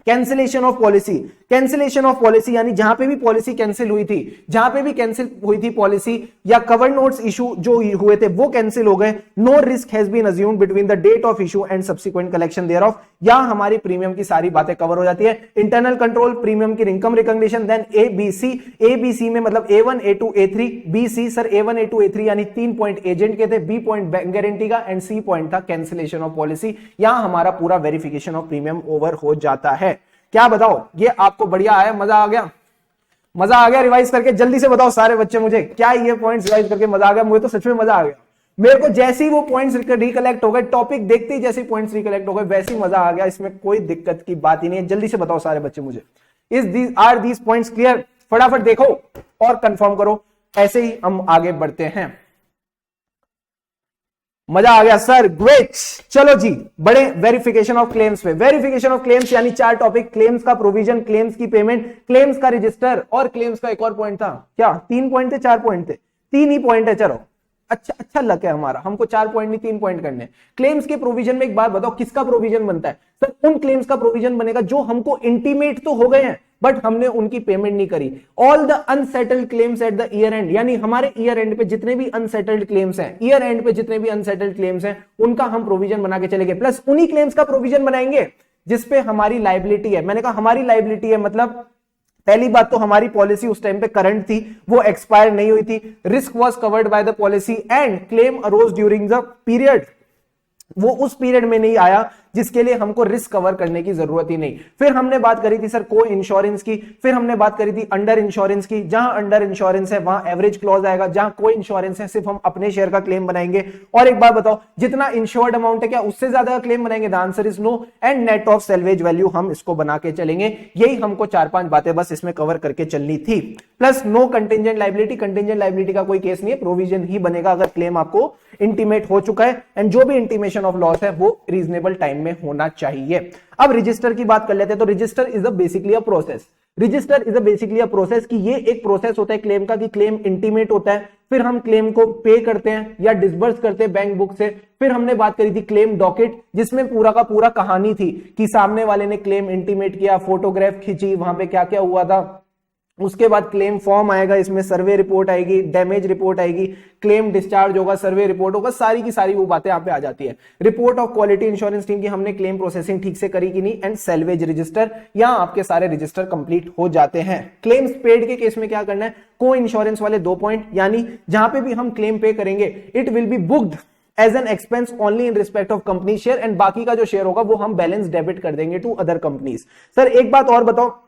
cancellation of policy. Cancellation of policy यानी जहां पे भी पॉलिसी कैंसिल हुई थी, जहां पे भी कैंसिल हुई थी पॉलिसी या कवर नोट्स इशू जो हुए थे वो कैंसिल हो गए। No risk has been assumed between the date of issue and subsequent collection thereof. यहां हमारी प्रीमियम की सारी बातें कवर हो जाती है। इंटरनल कंट्रोल, प्रीमियम की income recognition, then ABC। ABC में मतलब A1 A2 A3 BC। Sir A1 A2 A3 यानी 3 पॉइंट एजेंट के थे, B पॉइंट बैंक गारंटी का, एंड C पॉइंट था कैंसिलेशन ऑफ पॉलिसी। यहां हमारा पूरा वेरिफिकेशन ऑफ प्रीमियम ओवर हो जाता है। क्या बताओ, ये आपको बढ़िया आया? मजा आ गया? मजा आ गया रिवाइज करके? जल्दी से बताओ सारे बच्चे मुझे, क्या ये पॉइंट्स रिवाइज करके मजा आ गया? मुझे तो सच में मजा आ गया। मेरे को जैसे ही वो पॉइंट्स रिकलेक्ट हो गए, टॉपिक देखते ही जैसे पॉइंट्स रिकलेक्ट हो गए, वैसे ही मजा आ गया। इसमें कोई दिक्कत की बात ही नहीं है। जल्दी से बताओ सारे बच्चे मुझे, आर दीज पॉइंट्स क्लियर? फटाफट देखो और कंफर्म करो, ऐसे ही हम आगे बढ़ते हैं। मजा आ गया सर, ग्रेट। चलो जी बड़े वेरिफिकेशन ऑफ क्लेम्स पे। वेरिफिकेशन ऑफ क्लेम्स यानी 4 टॉपिक, क्लेम्स का प्रोविजन, क्लेम्स की पेमेंट, क्लेम्स का रजिस्टर, और क्लेम्स का एक और पॉइंट था। क्या 3 पॉइंट थे? 4 पॉइंट थे? 3 ही पॉइंट है। चलो अच्छा लक है हमारा, हमको 4 पॉइंट नहीं 3 पॉइंट करने। क्लेम्स के प्रोविजन में एक बात बताओ, किसका प्रोविजन बनता है? सर उन क्लेम्स का प्रोविजन बनेगा जो हमको इंटीमेट तो हो गए हैं बट हमने उनकी पेमेंट नहीं करी। All the unsettled claims at the year and, यानी हमारे ईयर एंड पे जितने भी अनसेटल्ड क्लेम्स हैं, ईयर एंड पे जितने भी अनसेटल्ड क्लेम्स हैं, उनका हम प्रोविजन बना के चलेंगे। प्लस उन्हीं क्लेम्स का प्रोविजन बनाएंगे जिसपे हमारी लायबिलिटी है। मैंने कहा हमारी लायबिलिटी है मतलब पहली बात तो हमारी पॉलिसी उस टाइम पे करंट थी, वो एक्सपायर नहीं हुई थी, risk was covered by the policy and claim arose during the period, वो उस पीरियड में नहीं आया जिसके लिए हमको रिस्क कवर करने की जरूरत ही नहीं। फिर हमने बात करी थी सर को इंश्योरेंस की, फिर हमने बात करी थी अंडर इंश्योरेंस की, जहां अंडर इंश्योरेंस है वहां एवरेज क्लॉज आएगा, जहां को इंश्योरेंस है सिर्फ हम अपने शेयर का क्लेम बनाएंगे। और एक बात बताओ, जितना इंश्योर्ड अमाउंट है क्या उससे ज्यादा का क्लेम बनाएंगे? The answer is no. And net of salvage value हम इसको बना के चलेंगे। यही हमको 4-5 बातें बस इसमें कवर करके चलनी थी। Plus no contingent liability, contingent liability का कोई केस नहीं है, प्रोविजन ही बनेगा अगर क्लेम आपको इंटीमेट हो चुका है, एंड जो भी इंटीमेशन ऑफ लॉस है वो रीजनेबल टाइम में होना चाहिए। अब रजिस्टर की बात कर लेते हैं। तो register is a basically a process, register is a basically a process कि ये एक प्रोसेस होता है क्लेम का, कि क्लेम इंटीमेट होता है, फिर हम क्लेम को पे करते हैं या डिसबर्स करते हैं बैंक बुक से। फिर हमने बात करी थी क्लेम डॉकेट, जिसमें पूरा का पूरा कहानी थी कि सामने वाले ने क्लेम इंटीमेट किया, फोटोग्राफ खींची, वहां पे क्या क्या हुआ था। उसके बाद क्लेम फॉर्म आएगा, इसमें सर्वे रिपोर्ट आएगी, डैमेज रिपोर्ट आएगी, क्लेम डिस्चार्ज होगा, सर्वे रिपोर्ट होगा, सारी की सारी वो बातें यहां पे आ जाती है। Report of quality insurance team की हमने क्लेम प्रोसेसिंग ठीक से करी कि नहीं, एंड सेल्वेज रजिस्टर, यहां आपके सारे रजिस्टर कंप्लीट हो जाते हैं। क्लेम्स पेड के केस में क्या करना है, को इंश्योरेंस वाले 2 पॉइंट, यानी जहां पे भी हम क्लेम पे करेंगे it will be booked as an expense only in respect of company share, and बाकी का जो शेयर होगा वो हम बैलेंस डेबिट कर देंगे टू अदर कंपनीज। सर एक बात और बताओ,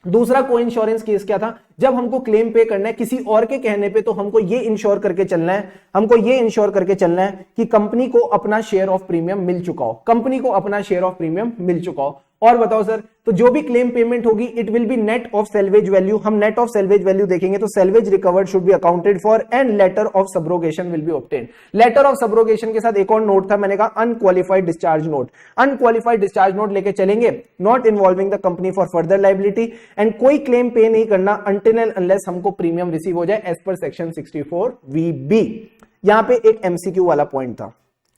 दूसरा को इंश्योरेंस केस क्या था, जब हमको क्लेम पे करना है किसी और के कहने पे, तो हमको ये इंश्योर करके चलना है, हमको ये इंश्योर करके चलना है कि कंपनी को अपना शेयर ऑफ प्रीमियम मिल चुका हो, कंपनी को अपना शेयर ऑफ प्रीमियम मिल चुका हो। और बताओ सर, तो जो भी क्लेम पेमेंट होगी it will be net of salvage value. हम नेट ऑफ सेल्वेज वैल्यू देखेंगे तो salvage recovered should be accounted for and letter of subrogation will be obtained. Letter of subrogation के साथ एक और नोट था, मैंने कहा unqualified discharge note. Unqualified discharge note लेके चलेंगे, not involving the company for further liability, and कोई क्लेम पे नहीं करना अनटिल एंड अनलेस हमको प्रीमियम रिसीव हो जाए एज पर सेक्शन 64VB। यहां पे एक एमसीक्यू वाला पॉइंट था।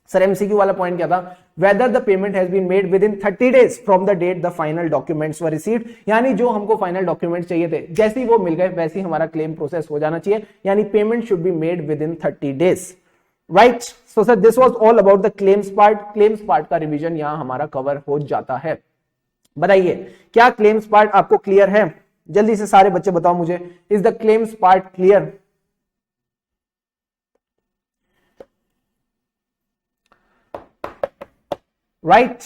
सर एमसीक्यू वाला पॉइंट क्या था, whether the payment has been made within 30 days from the date the final documents were received, यानी जो हमको फाइनल डॉक्यूमेंट्स चाहिए थे जैसे ही वो मिल गए वैसे ही हमारा क्लेम प्रोसेस हो जाना चाहिए, यानी payment should be made within 30 days, right. So sir this was all about the claims part. Claims part का रिवीजन यहां हमारा कवर हो जाता है। बताइए क्या क्लेम्स पार्ट आपको क्लियर है? जल्दी से सारे बच्चे बताओ मुझे, is the claims part clear? Right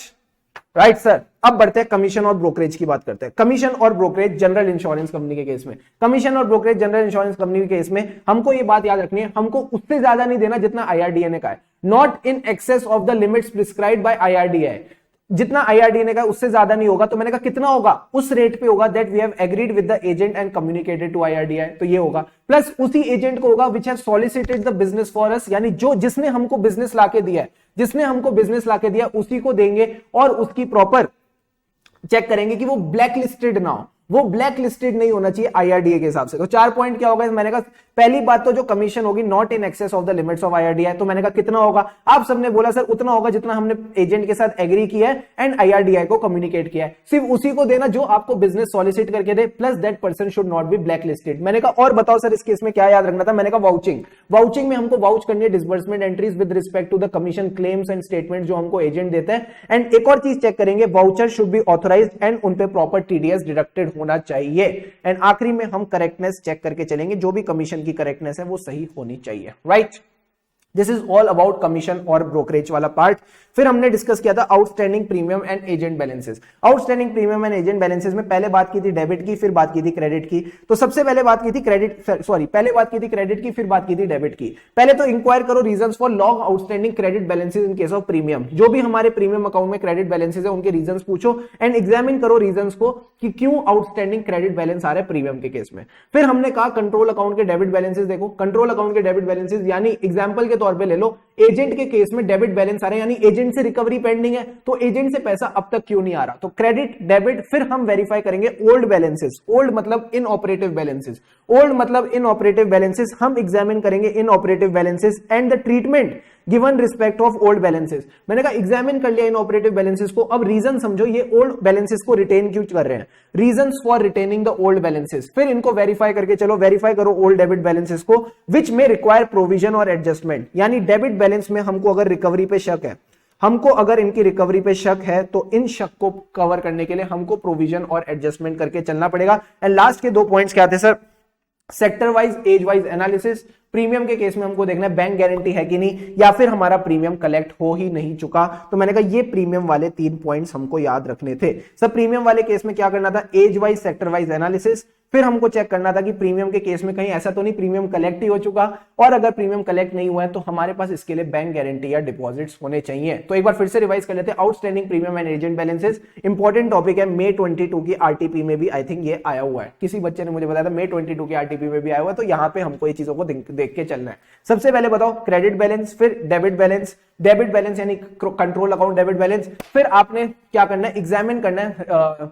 right sir. अब बढ़ते हैं कमीशन और ब्रोकरेज की बात करते हैं। कमीशन और ब्रोकरेज जनरल इंश्योरेंस कंपनी के केस में, कमीशन और ब्रोकरेज जनरल इंश्योरेंस कंपनी के केस में हमको ये बात याद रखनी है, हमको उससे ज्यादा नहीं देना जितना IRDA ने कहा है, not in excess of the limits prescribed bye IRDA। जितना IRDA ने कहा उससे ज्यादा नहीं होगा, तो मैंने कहा कितना होगा, उस रेट पे होगा that we have agreed with the agent and communicated to IRDA, तो ये होगा। प्लस उसी एजेंट को होगा which have solicited the business for us, यानी जो जिसने हमको बिजनेस लाके दिया है, जिसने हमको बिजनेस लाके दिया उसी को देंगे, और उसकी प्रॉपर चेक करेंगे कि वो ब्लैक लिस्टेड ना हो, वो ब्लैक लिस्टेड नहीं होना चाहिए IRDA के हिसाब से। तो 4 पॉइंट क्या होगा, मैंने कहा पहली बात तो जो कमीशन होगी not in excess of the limits of IRDA, तो मैंने कहा कितना होगा, आप सबने बोला सर उतना होगा जितना हमने एजेंट के साथ एग्री किया है एंड IRDA को कम्युनिकेट किया है, सिर्फ उसी को देना जो आपको बिजनेस सॉलिसिट करके दे, plus that person should not be black listed. मैंने कहा और बताओ सर इस केस में क्या याद रखना था, मैंने कहा वाउचिंग, वाउचिंग में हमको वाउच करनी है disbursement entries with respect to the commission claims and statement जो हमको एजेंट देता है, एंड एक और चीज चेक करेंगे, voucher should be authorised and उन पे प्रॉपर TDS डिडक्टेड होना चाहिए, एंड आखिरी में हम करेक्टनेस चेक करके चलेंगे, जो भी कमीशन की करेक्टनेस है वो सही होनी चाहिए, right. This is all about commission और ब्रोकरेज वाला पार्ट। फिर हमने डिस्कस किया था outstanding premium and agent balances. Outstanding premium and agent balances में पहले बात की थी डेबिट की, फिर बात की थी क्रेडिट की। तो सबसे पहले बात की थी पहले बात की थी क्रेडिट की, फिर बात की थी डेबिट की। पहले तो इंक्वायर करो reasons for long outstanding credit balances in case of premium. जो भी हमारे प्रीमियम अकाउंट में क्रेडिट बैलेंसेस है उनके रीजंस पूछो एंड एग्जामिन करो रीजंस को कि क्यों आउटस्टैंडिंग क्रेडिट बैलेंस आ रहे प्रीमियम के केस में। फिर हमने कहा कंट्रोल अकाउंट के डेबिट बैलेंसेस देखो, कंट्रोल अकाउंट के डेबिट बैलेंसेस यानी एग्जांपल के तौर पे ले लो, एजेंट के केस में डेबिट बैलेंस आ रहा है, यानी एजेंट से रिकवरी पेंडिंग है, तो एजेंट से पैसा अब तक क्यों नहीं आ रहा, तो क्रेडिट डेबिट। फिर हम वेरीफाई करेंगे ओल्ड बैलेंसेस, ओल्ड मतलब इनऑपरेटिव बैलेंसेस, ओल्ड मतलब इनऑपरेटिव बैलेंसेस, हम एग्जामिन करेंगे inoperative balances and the treatment given respect of old balances. मैंने कहा एग्जामिन कर लिया इनऑपरेटिव बैलेंसेस को, अब रीजन समझो ये ओल्ड बैलेंसेस को रिटेन क्यों कर रहे हैं, reasons for retaining the old balances. फिर इनको वेरीफाई करके चलो, वेरीफाई करो ओल्ड डेबिट बैलेंसेस को विच में रिक्वायर प्रोविजन और एडजस्टमेंट, यानी डेबिट बैलेंस में हमको अगर रिकवरी पे शक है, हमको अगर इनकी रिकवरी पे शक है तो इन शक को कवर करने के लिए हमको प्रोविजन और एडजस्टमेंट करके चलना पड़ेगा। एंड लास्ट के 2 पॉइंट्स क्या थे sir? Sector wise, age wise analysis. Premium के केस में हमको देखना है बैंक गारंटी है कि नहीं, या फिर हमारा प्रीमियम कलेक्ट हो ही नहीं चुका। तो मैंने कहा ये प्रीमियम वाले 3 पॉइंट्स हमको याद रखने थे। सर प्रीमियम वाले केस में क्या करना था? Age wise, sector wise analysis. फिर हमको चेक करना था कि प्रीमियम के केस में कहीं ऐसा तो नहीं प्रीमियम कलेक्ट ही हो चुका, और अगर प्रीमियम कलेक्ट नहीं हुआ है तो हमारे पास इसके लिए बैंक गारंटी या डिपॉजिट्स होने चाहिए। तो एक बार फिर से रिवाइज कर लेते हैं। Outstanding premium and agent balances important topic है। May 22 की आरटीपी में भी आई थिंक ये आया हुआ है, किसी बच्चे ने मुझे बताया था May 22 की आरटीपी में भी आया हुआ है। तो यहां पे हमको ये चीजों को देख के चलना है। सबसे पहले बताओ क्रेडिट बैलेंस, फिर डेबिट बैलेंस। डेबिट बैलेंस यानी कंट्रोल अकाउंट डेबिट बैलेंस। फिर आपने क्या करना है? एग्जामिन करना है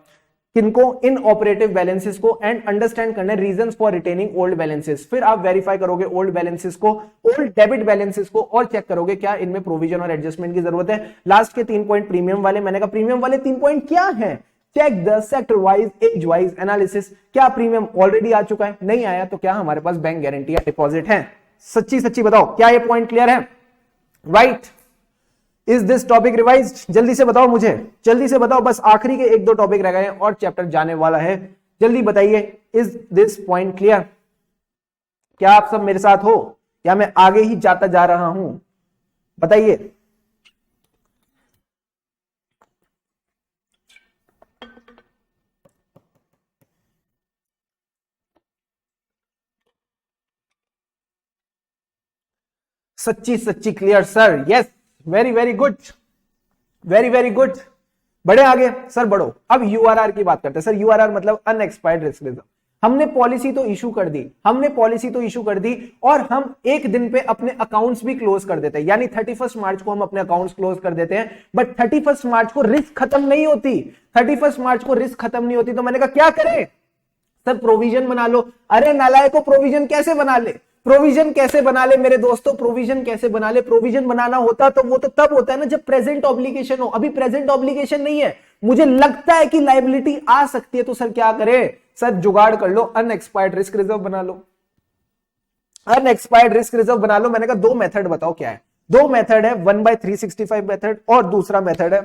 किनको? इन ऑपरेटिव बैलेंसेस को, एंड अंडरस्टैंड करना है reasons for retaining old balances. फिर आप वेरीफाई करोगे ओल्ड बैलेंसेस को, ओल्ड डेबिट बैलेंसेस को, और चेक करोगे क्या इनमें प्रोविजन और एडजस्टमेंट की जरूरत है। लास्ट के 3 पॉइंट प्रीमियम वाले। मैंने कहा प्रीमियम वाले 3 पॉइंट क्या है? Check the sector wise, age wise analysis. क्या प्रीमियम ऑलरेडी आ चुका है? नहीं आया तो क्या हमारे पास बैंक गारंटी या डिपॉजिट है? सच्ची सच्ची बताओ, क्या ये पॉइंट क्लियर है? Right? Is this topic revised? जल्दी से बताओ मुझे, जल्दी से बताओ। बस आखिरी के 1-2 टॉपिक रह गए हैं और चैप्टर जाने वाला है। जल्दी बताइए, इज दिस पॉइंट क्लियर? क्या आप सब मेरे साथ हो या मैं आगे ही जाता जा रहा हूं? बताइए। सच्ची सच्ची clear sir? Yes, very very good, very very good. बढ़े आगे सर, बढ़ो। अब यूआरआर की बात करते हैं सर। यूआरआर मतलब अनएक्सपायर्ड रिस्क रिजर्व। हमने पॉलिसी तो इशू कर दी, हमने पॉलिसी तो इशू कर दी, और हम एक दिन पे अपने अकाउंट्स भी क्लोज कर देते हैं, यानी 31 मार्च को हम अपने अकाउंट्स क्लोज कर देते हैं। बट 31 मार्च को रिस्क खत्म नहीं होती, 31 मार्च को रिस्क खत्म नहीं होती। तो मैंने कहा क्या करें सर? प्रोविजन बना लो। अरे नालायक को, प्रोविजन कैसे बना ले? प्रोविजन कैसे बना ले मेरे दोस्तों? प्रोविजन कैसे बना ले? प्रोविजन बनाना होता तो वो तो तब होता है ना जब प्रेजेंट ऑब्लिगेशन हो। अभी प्रेजेंट ऑब्लिगेशन नहीं है, मुझे लगता है कि लायबिलिटी आ सकती है, तो सर क्या करे? सर जुगाड़ कर लो, अनएक्सपायर्ड रिस्क रिजर्व बना लो। अनएक्सपायर्ड रिस्क रिजर्व बना लो। मैंने कहा 2 मेथड बताओ क्या है? 2 मेथड है, 1/365 मेथड, और दूसरा मेथड है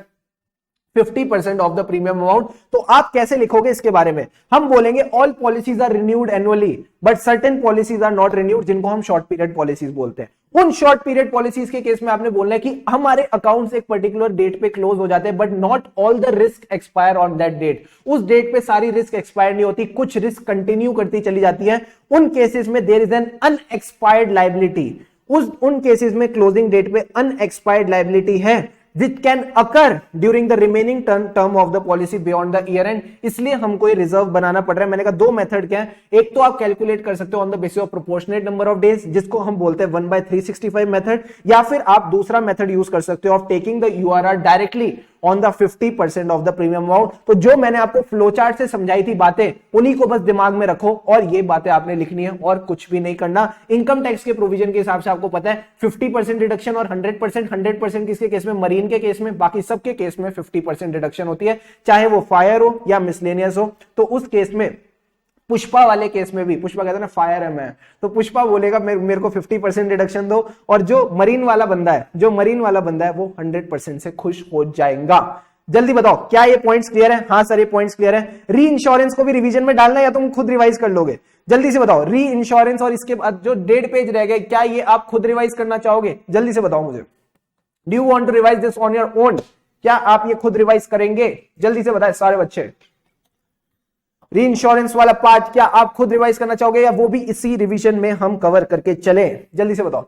50% ऑफ द प्रीमियम अमाउंट। तो आप कैसे लिखोगे इसके बारे में? हम बोलेंगे all policies are renewed annually but certain policies are not renewed, जिनको हम शॉर्ट पीरियड पॉलिसीज बोलते हैं। उन शॉर्ट पीरियड पॉलिसीज के केस में आपने बोलना है कि हमारे अकाउंट्स एक पर्टिकुलर डेट पे क्लोज हो जाते हैं, but not all the risk expire on that date. उस डेट पे सारी रिस्क एक्सपायर नहीं होती, कुछ रिस्क कंटिन्यू करती चली जाती है। उन केसेस में there is an unexpired liability. उन केसेस में क्लोजिंग डेट पे अनएक्सपायर्ड लायबिलिटी है which can occur during the remaining term of the policy beyond the year end। इसलिए हमको ये रिजर्व बनाना पड़ रहा है। मैंने कहा 2 मेथड क्या है? एक तो आप कैलकुलेट कर सकते हो on the basis of proportionate number of days, जिसको हम बोलते हैं 1/365 मेथड, या फिर आप दूसरा मेथड यूज कर सकते हो of taking the URR directly on the 50% of the premium amount. तो जो मैंने आपको फ्लो चार्ट से समझाई थी बातें, उन्हीं को बस दिमाग में रखो और ये बातें आपने लिखनी है और कुछ भी नहीं करना। इनकम टैक्स के प्रोविजन के हिसाब से आपको पता है 50% रिडक्शन और 100% किसके केस में? मरीन के केस में। बाकी सबके केस में 50% रिडक्शन होती है, चाहे वो फायर हो या मिसलेनियस हो। तो उस केस में, पुष्पा वाले केस में भी, पुष्पा कहता है ना फायर है मैं, तो पुष्पा बोलेगा मेरे को 50% रिडक्शन दो, और जो मरीन वाला बंदा है वो 100% से खुश हो जाएगा। जल्दी बताओ क्या ये पॉइंट्स क्लियर है? हाँ सर ये पॉइंट्स क्लियर है। री इंश्योरेंस को भी रिवीजन में डालना है या तुम खुद रिवाइज कर लोगे? जल्दी से बताओ। री इंश्योरेंस और इसके बाद जो 1.5 पेज रह गए, क्या ये आप खुद रिवाइज करना चाहोगे? जल्दी से बताओ मुझे। Do you want to revise this on your own? क्या आप ये खुद रिवाइज करेंगे? जल्दी से बताएं सारे बच्चे। री इंश्योरेंस वाला पार्ट क्या आप खुद रिवाइज करना चाहोगे, या वो भी इसी रिवीजन में हम कवर करके चले? जल्दी से बताओ।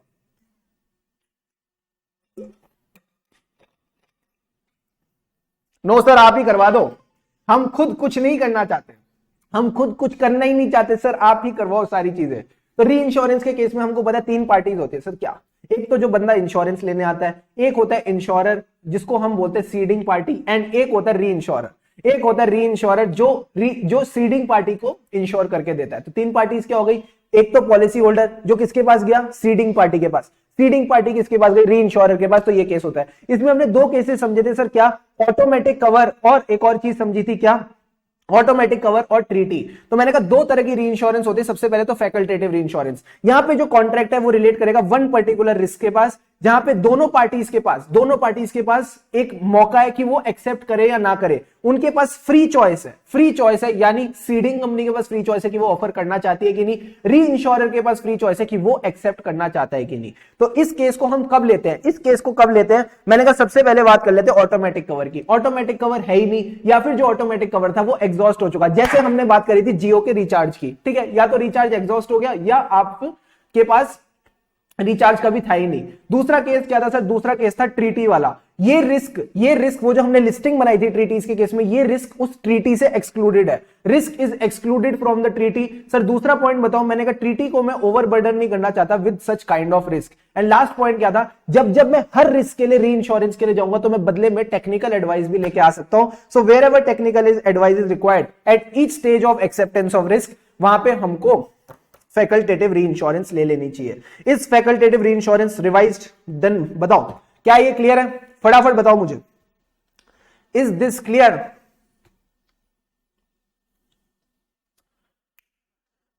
नो सर आप ही करवा दो, हम खुद कुछ नहीं करना चाहते, हम खुद कुछ करना ही नहीं चाहते सर, आप ही करवाओ सारी चीजें। तो री इंश्योरेंस के केस में हमको पता है 3 पार्टीज होती है सर। क्या? एक तो जो बंदा इंश्योरेंस लेने आता है, एक होता है इंश्योरर जिसको हम बोलते हैं सीडिंग पार्टी, एंड एक होता है री इंश्योरर। एक होता है री इंश्योरर जो सीडिंग पार्टी को इंश्योर करके देता है। तो 3 पार्टीज क्या हो गई? एक तो पॉलिसी होल्डर जो किसके पास गया? सीडिंग पार्टी के पास। सीडिंग पार्टी किसके पास गई? री इंश्योरर के पास। तो ये केस होता है। इसमें हमने 2 केसेस समझे थे सर। क्या? ऑटोमेटिक कवर, और एक और चीज समझी थी क्या? ऑटोमेटिक कवर और ट्रीटी। तो मैंने कहा 2 तरह की री इंश्योरेंस होती है। सबसे पहले तो फैकल्टेटिव री इंश्योरेंस, यहां पे जो कॉन्ट्रैक्ट है वो रिलेट करेगा वन पर्टिकुलर रिस्क के पास, जहां पे दोनों पार्टीज के पास एक मौका है कि वो एक्सेप्ट करे या ना करे। उनके पास फ्री चॉइस है, यानी सीडिंग कंपनी के पास फ्री चॉइस है कि वो ऑफर करना चाहती है कि नहीं, री इंश्योरर के पास फ्री चॉइस है कि वो एक्सेप्ट करना चाहता है कि नहीं। तो इस केस को हम कब लेते हैं, मैंने कहा सबसे पहले बात कर लेते हैं ऑटोमेटिक कवर की। ऑटोमेटिक कवर है ही नहीं, या फिर जो ऑटोमेटिक कवर था वो एग्जॉस्ट हो चुका, जैसे हमने बात करी थी जियो के रिचार्ज की, ठीक है, या तो रिचार्ज एग्जॉस्ट हो गया या आपके पास रिचार्ज का भी था ही नहीं। दूसरा केस क्या था सर, दूसरा केस था ट्रीटी वाला। ये रिस्क वो जो हमने लिस्टिंग बनाई थी ट्रीटीज के केस में, ये रिस्क उस ट्रीटी से एक्सक्लूडेड है, risk is excluded from the treaty. Sir दूसरा पॉइंट बताओ, मैंने कहा ट्रीटी को मैं ओवरबर्डन नहीं करना चाहता with such kind of risk. And last point क्या था, जब मैं हर रिस्क के लिए री इंश्योरेंस के लिए जाऊंगा तो मैं बदले में टेक्निकल एडवाइस भी लेके आ सकता हूं। So wherever technical advice is required at each stage of acceptance of risk, वहां पे हमको फैकल्टेटिव री इंश्योरेंस ले लेनी चाहिए। इस फैकल्टेटिव री इंश्योरेंस रिवाइज्ड, देन बताओ क्या ये क्लियर है, फटाफट बताओ मुझे, इज दिस क्लियर?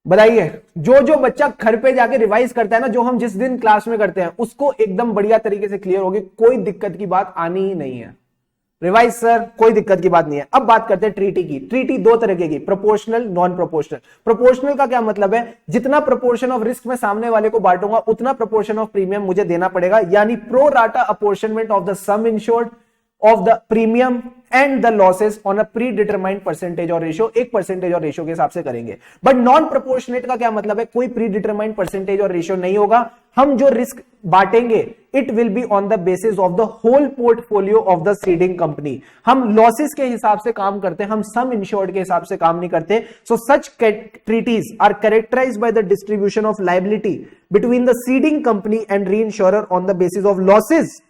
बताइए। जो बच्चा घर पे जाके रिवाइज करता है ना, जो हम जिस दिन क्लास में करते हैं, उसको एकदम बढ़िया तरीके से क्लियर होगी, कोई दिक्कत की बात आनी ही नहीं है। रिवाइज सर, कोई दिक्कत की बात नहीं है। अब बात करते हैं ट्रीटी की। ट्रीटी दो तरह की, प्रोपोर्शनल, नॉन प्रोपोर्शनल। प्रोपोर्शनल का क्या मतलब है, जितना प्रोपोर्शन ऑफ रिस्क मैं सामने वाले को बांटूंगा उतना प्रोपोर्शन ऑफ प्रीमियम मुझे देना पड़ेगा, यानी pro rata apportionment of the sum insured of the premium and the losses on a pre determined percentage और रेशियो, एक परसेंटेज और रेशियो के हिसाब से करेंगे। बट नॉन प्रोपोर्शनेट का क्या मतलब है, कोई प्री डिटरमाइंड परसेंटेज और रेशियो नहीं होगा। हम जो रिस्क बांटेंगे it will be on the basis of the whole portfolio of the ceding company. हम लॉसेस के हिसाब से काम करते हैं, हम सम इंश्योर्ड के हिसाब से काम नहीं करते। So such treaties are characterised by the distribution of liability between the ceding company and reinsurer on the basis of losses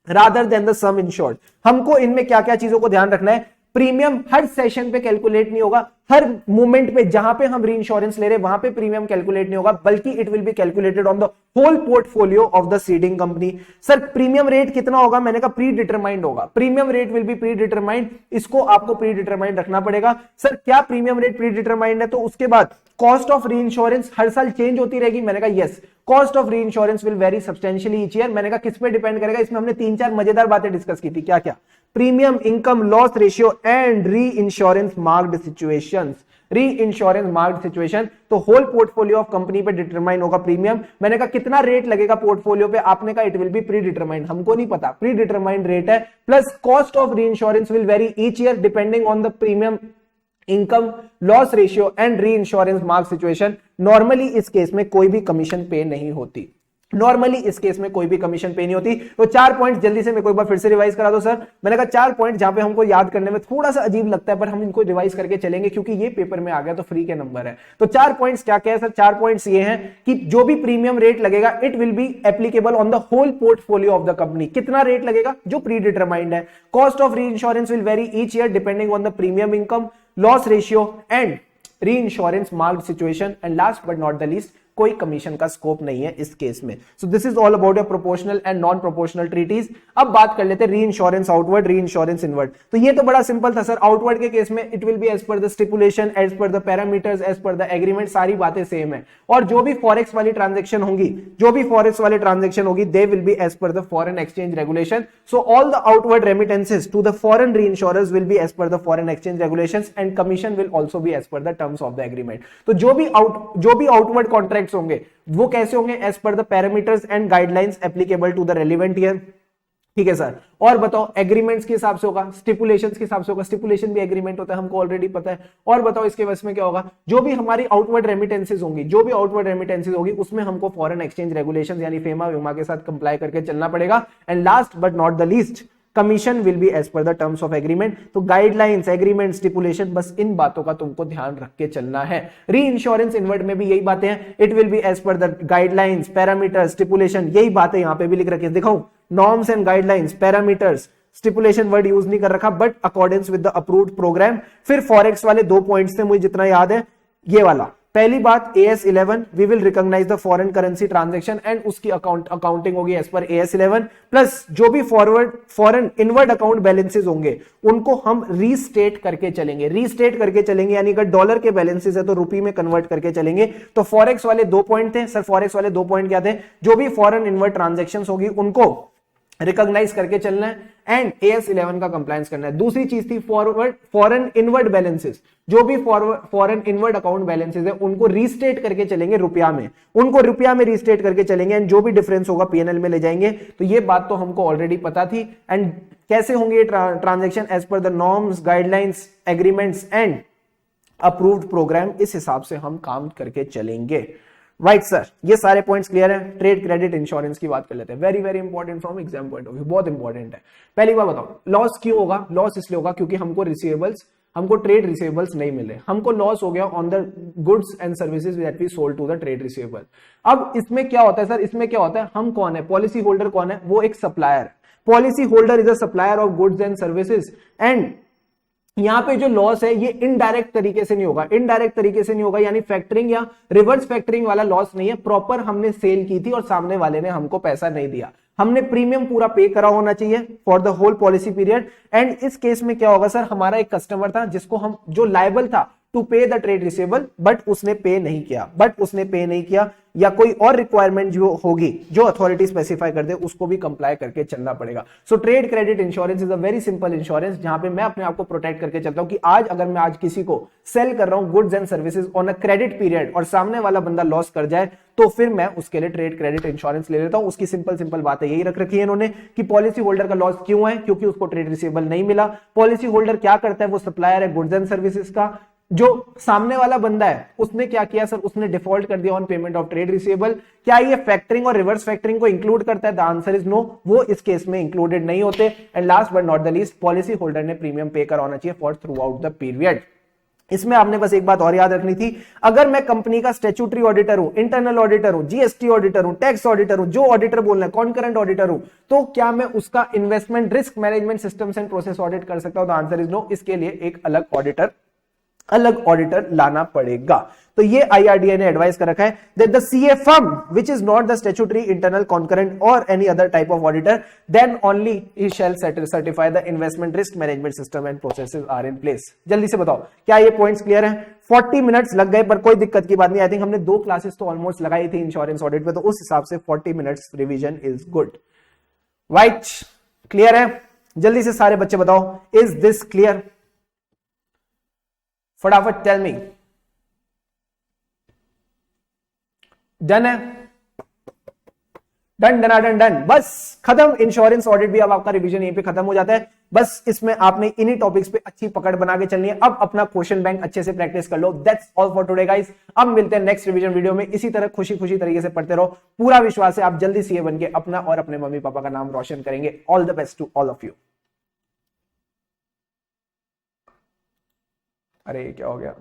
rather than the sum insured. हमको इनमें क्या क्या चीजों को ध्यान रखना है, प्रीमियम हर सेशन पे कैलकुलेट नहीं होगा, हर मोमेंट पे जहां पे हम री इंश्योरेंस ले रहे हैं वहां पे प्रीमियम कैलकुलेट नहीं होगा, बल्कि it will be calculated on the whole portfolio of the ceding company. Sir premium rate कितना होगा, मैंने कहा प्री डिटरमाइंड होगा, premium rate will be predetermined, इसको आपको प्री डिटरमाइंड रखना पड़ेगा। सर क्या प्रीमियम रेट प्री डिटरमाइंड है, तो उसके बाद कॉस्ट ऑफ री इंश्योरेंस हर साल चेंज होती रहेगी, मैंने कहा yes, cost of reinsurance will very substantially each year. मैंने कहा किस पे डिपेंड करेगा, इसमें हमने 3-4 मजेदार बातें डिस्कस की थी, क्या क्या, premium, income, loss ratio and reinsurance marked situations. री इंश्योरेंस मार्क्ड सिचुएशन, तो होल पोर्टफोलियो ऑफ कंपनी पे डिटरमाइन होगा प्रीमियम। मैंने कहा कितना रेट लगेगा पोर्टफोलियो पे, आपने कहा it will be pre determined, हमको नहीं पता, प्री डिटरमाइंड रेट है। Plus cost of reinsurance will vary each year depending on the premium, income, loss ratio and री इंश्योरेंस मार्क सिचुएशन। नॉर्मली इस केस में कोई भी कमीशन पे नहीं होती, नॉर्मली इस केस में कोई भी कमीशन पे नहीं होती। तो 4 पॉइंट जल्दी से मेरे को एक बार फिर से रिवाइज करा दो सर। मैंने कहा 4 पॉइंट जहां पे हमको याद करने में थोड़ा सा अजीब लगता है, पर हम इनको रिवाइज करके चलेंगे क्योंकि ये पेपर में आ गया तो फ्री के नंबर है। तो 4 पॉइंट्स क्या क्या है सर, 4 पॉइंट्स ये हैं कि जो भी प्रीमियम रेट लगेगा it will be applicable on the whole portfolio of the company. कितना रेट लगेगा, जो प्री डिटरमाइंड है। Cost of reinsurance will vary each year depending on the premium, income, loss ratio and reinsurance market situation. And last but not the least, कोई कमीशन का स्कोप नहीं है इस केस में। So this is all about your proportional and non proportional treaties. अब बात कर लेते हैं reinsurance outward, reinsurance inward. तो ये तो बड़ा सिंपल था सर। आउटवर्ड के केस में it will be as per the stipulation, as per the parameters, as per the agreement, सारी बातें सेम है। और जो भी फॉरेक्स वाली ट्रांजेक्शन होंगी, they will be as per the foreign exchange regulation. So all the outward remittances to the foreign reinsurers will be as per the foreign exchange regulations and commission will also be as per the terms of the agreement. तो जो भी आउटवर्ड कॉन्ट्रैक्ट्स होंगे वो कैसे होंगे, as per the parameters and guidelines applicable to the relevant year. ठीक है सर। और बताओ एग्रीमेंट्स के हिसाब से होगा, स्टिपुलेशंस के हिसाब से होगा, स्टिपुलेशन भी एग्रीमेंट होता है, हमको ऑलरेडी पता है। और बताओ इसके वजह में क्या होगा, जो भी हमारी आउटवर्ड रेमिटेंसेज होगी, उसमें हमको फॉरेन एक्सचेंज रेगुलेशंस यानी फेमा वेमा के साथ कंप्लाई करके चलना पड़ेगा। And last but not the least, commission will be as per the terms of agreement. तो गाइडलाइंस, एग्रीमेंट, स्टिपुलेशन, बस इन बातों का तुमको ध्यान रख के चलना है। री इंश्योरेंस इनवर्ड में भी यही बातें हैं, it will be as per the guidelines, parameters, stipulation, यही बातें यहां पे भी लिख रखी है। दिखाऊं, norms and guidelines, parameters, stipulation word use नहीं कर रखा, but according with the approved programme. फिर फॉरेक्स वाले 2 पॉइंट्स थे मुझे जितना याद है, ये वाला पहली बात AS11 we will recognise the foreign currency transaction and उसकी अकाउंटिंग होगी एज पर AS11, प्लस जो भी फॉरेन इनवर्ड अकाउंट बैलेंसेस होंगे उनको हम रीस्टेट करके चलेंगे यानी अगर डॉलर के बैलेंसेस है तो रुपी में कन्वर्ट करके चलेंगे। तो फॉरेक्स वाले 2 पॉइंट थे सर, फॉरेक्स वाले 2 पॉइंट क्या थे, जो भी फॉरेन इनवर्ड ट्रांजैक्शंस होगी उनको रिकॉग्नाइज करके चलना है एंड AS11 का कंप्लायंस करना है। दूसरी चीज थी फॉरेन इनवर्ड बैलेंसेस, जो भी फॉरेन इनवर्ड अकाउंट बैलेंसेस है उनको रीस्टेट करके चलेंगे रुपया में, उनको रुपया में रीस्टेट करके चलेंगे एंड जो भी डिफरेंस होगा PNL में ले जाएंगे। तो ये बात तो हमको ऑलरेडी पता थी। एंड कैसे होंगे ये transaction, as per the norms, guidelines, agreements and approved programme, इस हिसाब से हम काम करके चलेंगे। राइट सर, ये सारे पॉइंट्स क्लियर है। ट्रेड क्रेडिट इंश्योरेंस की बात कर लेते हैं, very very important from exam point of view, बहुत इंपॉर्टेंट है। पहली बात बताओ, लॉस क्यों होगा? लॉस इसलिए होगा क्योंकि हमको ट्रेड रिसीवेबल्स नहीं मिले, हमको लॉस हो गया on the goods and services that we sold to the trade receivable. अब इसमें क्या होता है सर, इसमें क्या होता है, हम कौन है, पॉलिसी होल्डर कौन है, वो एक supplier. Policy holder is a supplier of goods and services and यहां पे जो लॉस है ये इनडायरेक्ट तरीके से नहीं होगा, यानी फैक्टरिंग या रिवर्स फैक्टरिंग वाला लॉस नहीं है। प्रॉपर हमने सेल की थी और सामने वाले ने हमको पैसा नहीं दिया, हमने प्रीमियम पूरा पे करा होना चाहिए for the whole policy period. And इस केस में क्या होगा सर, हमारा एक कस्टमर था जिसको हम, जो लायबल था टू पे द ट्रेड रिसीवेबल, बट उसने पे नहीं किया या कोई और रिक्वायरमेंट जो होगी जो अथॉरिटी स्पेसिफाई कर दे उसको भी कंप्लाई करके चलना पड़ेगा। So trade credit insurance is a very simple insurance जहां पे मैं अपने आप को प्रोटेक्ट करके चलता हूं कि आज अगर मैं आज किसी को सेल कर रहा हूं goods and services on a credit period और सामने वाला बंदा लॉस कर जाए तो फिर मैं उसके लिए ट्रेड क्रेडिट इंश्योरेंस ले लेता हूं। उसकी सिंपल बातें यही रख रखी है इन्होंने कि पॉलिसी होल्डर का लॉस क्यों है, क्योंकि उसको ट्रेड रिसीवेबल नहीं मिला। पॉलिसी होल्डर क्या करता है, वो सप्लायर है गुड्स एंड सर्विसेज का। जो सामने वाला बंदा है उसने क्या किया सर, उसने डिफॉल्ट कर दिया on payment of trade receivable. क्या ये फैक्टरिंग और रिवर्स फैक्टरिंग को इंक्लूड करता है? द आंसर इज नो, वो इस केस में इंक्लूडेड नहीं होते। And last but not the least, policy holder ने प्रीमियम पे कराना चाहिए for through out the period. इसमें आपने बस एक बात और याद रखनी थी, अगर मैं कंपनी का स्टैट्यूटरी ऑडिटर हूं, इंटरनल ऑडिटर हूं, जीएसटी ऑडिटर हूं, टैक्स ऑडिटर हूं, जो ऑडिटर बोलना है, कॉन्करेंट ऑडिटर हूं, तो क्या मैं उसका investment risk management systems and process audit कर सकता हूं? द आंसर इज नो, इसके लिए एक अलग ऑडिटर लाना पड़ेगा। तो ये IRDA ने एडवाइस कर रखा है that the CA firm which is not the statutory, internal, concurrent or any other type of auditor, then only he shall certify the investment risk management system and processes are in place। जल्दी से बताओ क्या ये पॉइंट्स क्लियर है? 40 मिनट्स लग गए पर कोई दिक्कत की बात नहीं। आई थिंक हमने 2 क्लासेस तो ऑलमोस्ट लगाई थी इंश्योरेंस ऑडिट पे, तो उस हिसाब से 40 minutes revision is good. Right, clear है? जल्दी से सारे बच्चे बताओ, इज दिस क्लियर? फटाफट टेल मी, डन है? डन। बस खत्म इंश्योरेंस ऑडिट भी। अब आपका रिवीजन यहीं पे खत्म हो जाता है। बस इसमें आपने इन्हीं टॉपिक्स पे अच्छी पकड़ बना के चलनी है। अब अपना क्वेश्चन बैंक अच्छे से प्रैक्टिस कर लो। That's all for today guys. अब मिलते हैं नेक्स्ट रिवीजन वीडियो में। इसी तरह खुशी तरीके से पढ़ते रहो। पूरा विश्वास है आप जल्दी सीए बन के अपना और अपने मम्मी पापा का नाम रोशन करेंगे। All the best to all of you. अरे क्या हो गया?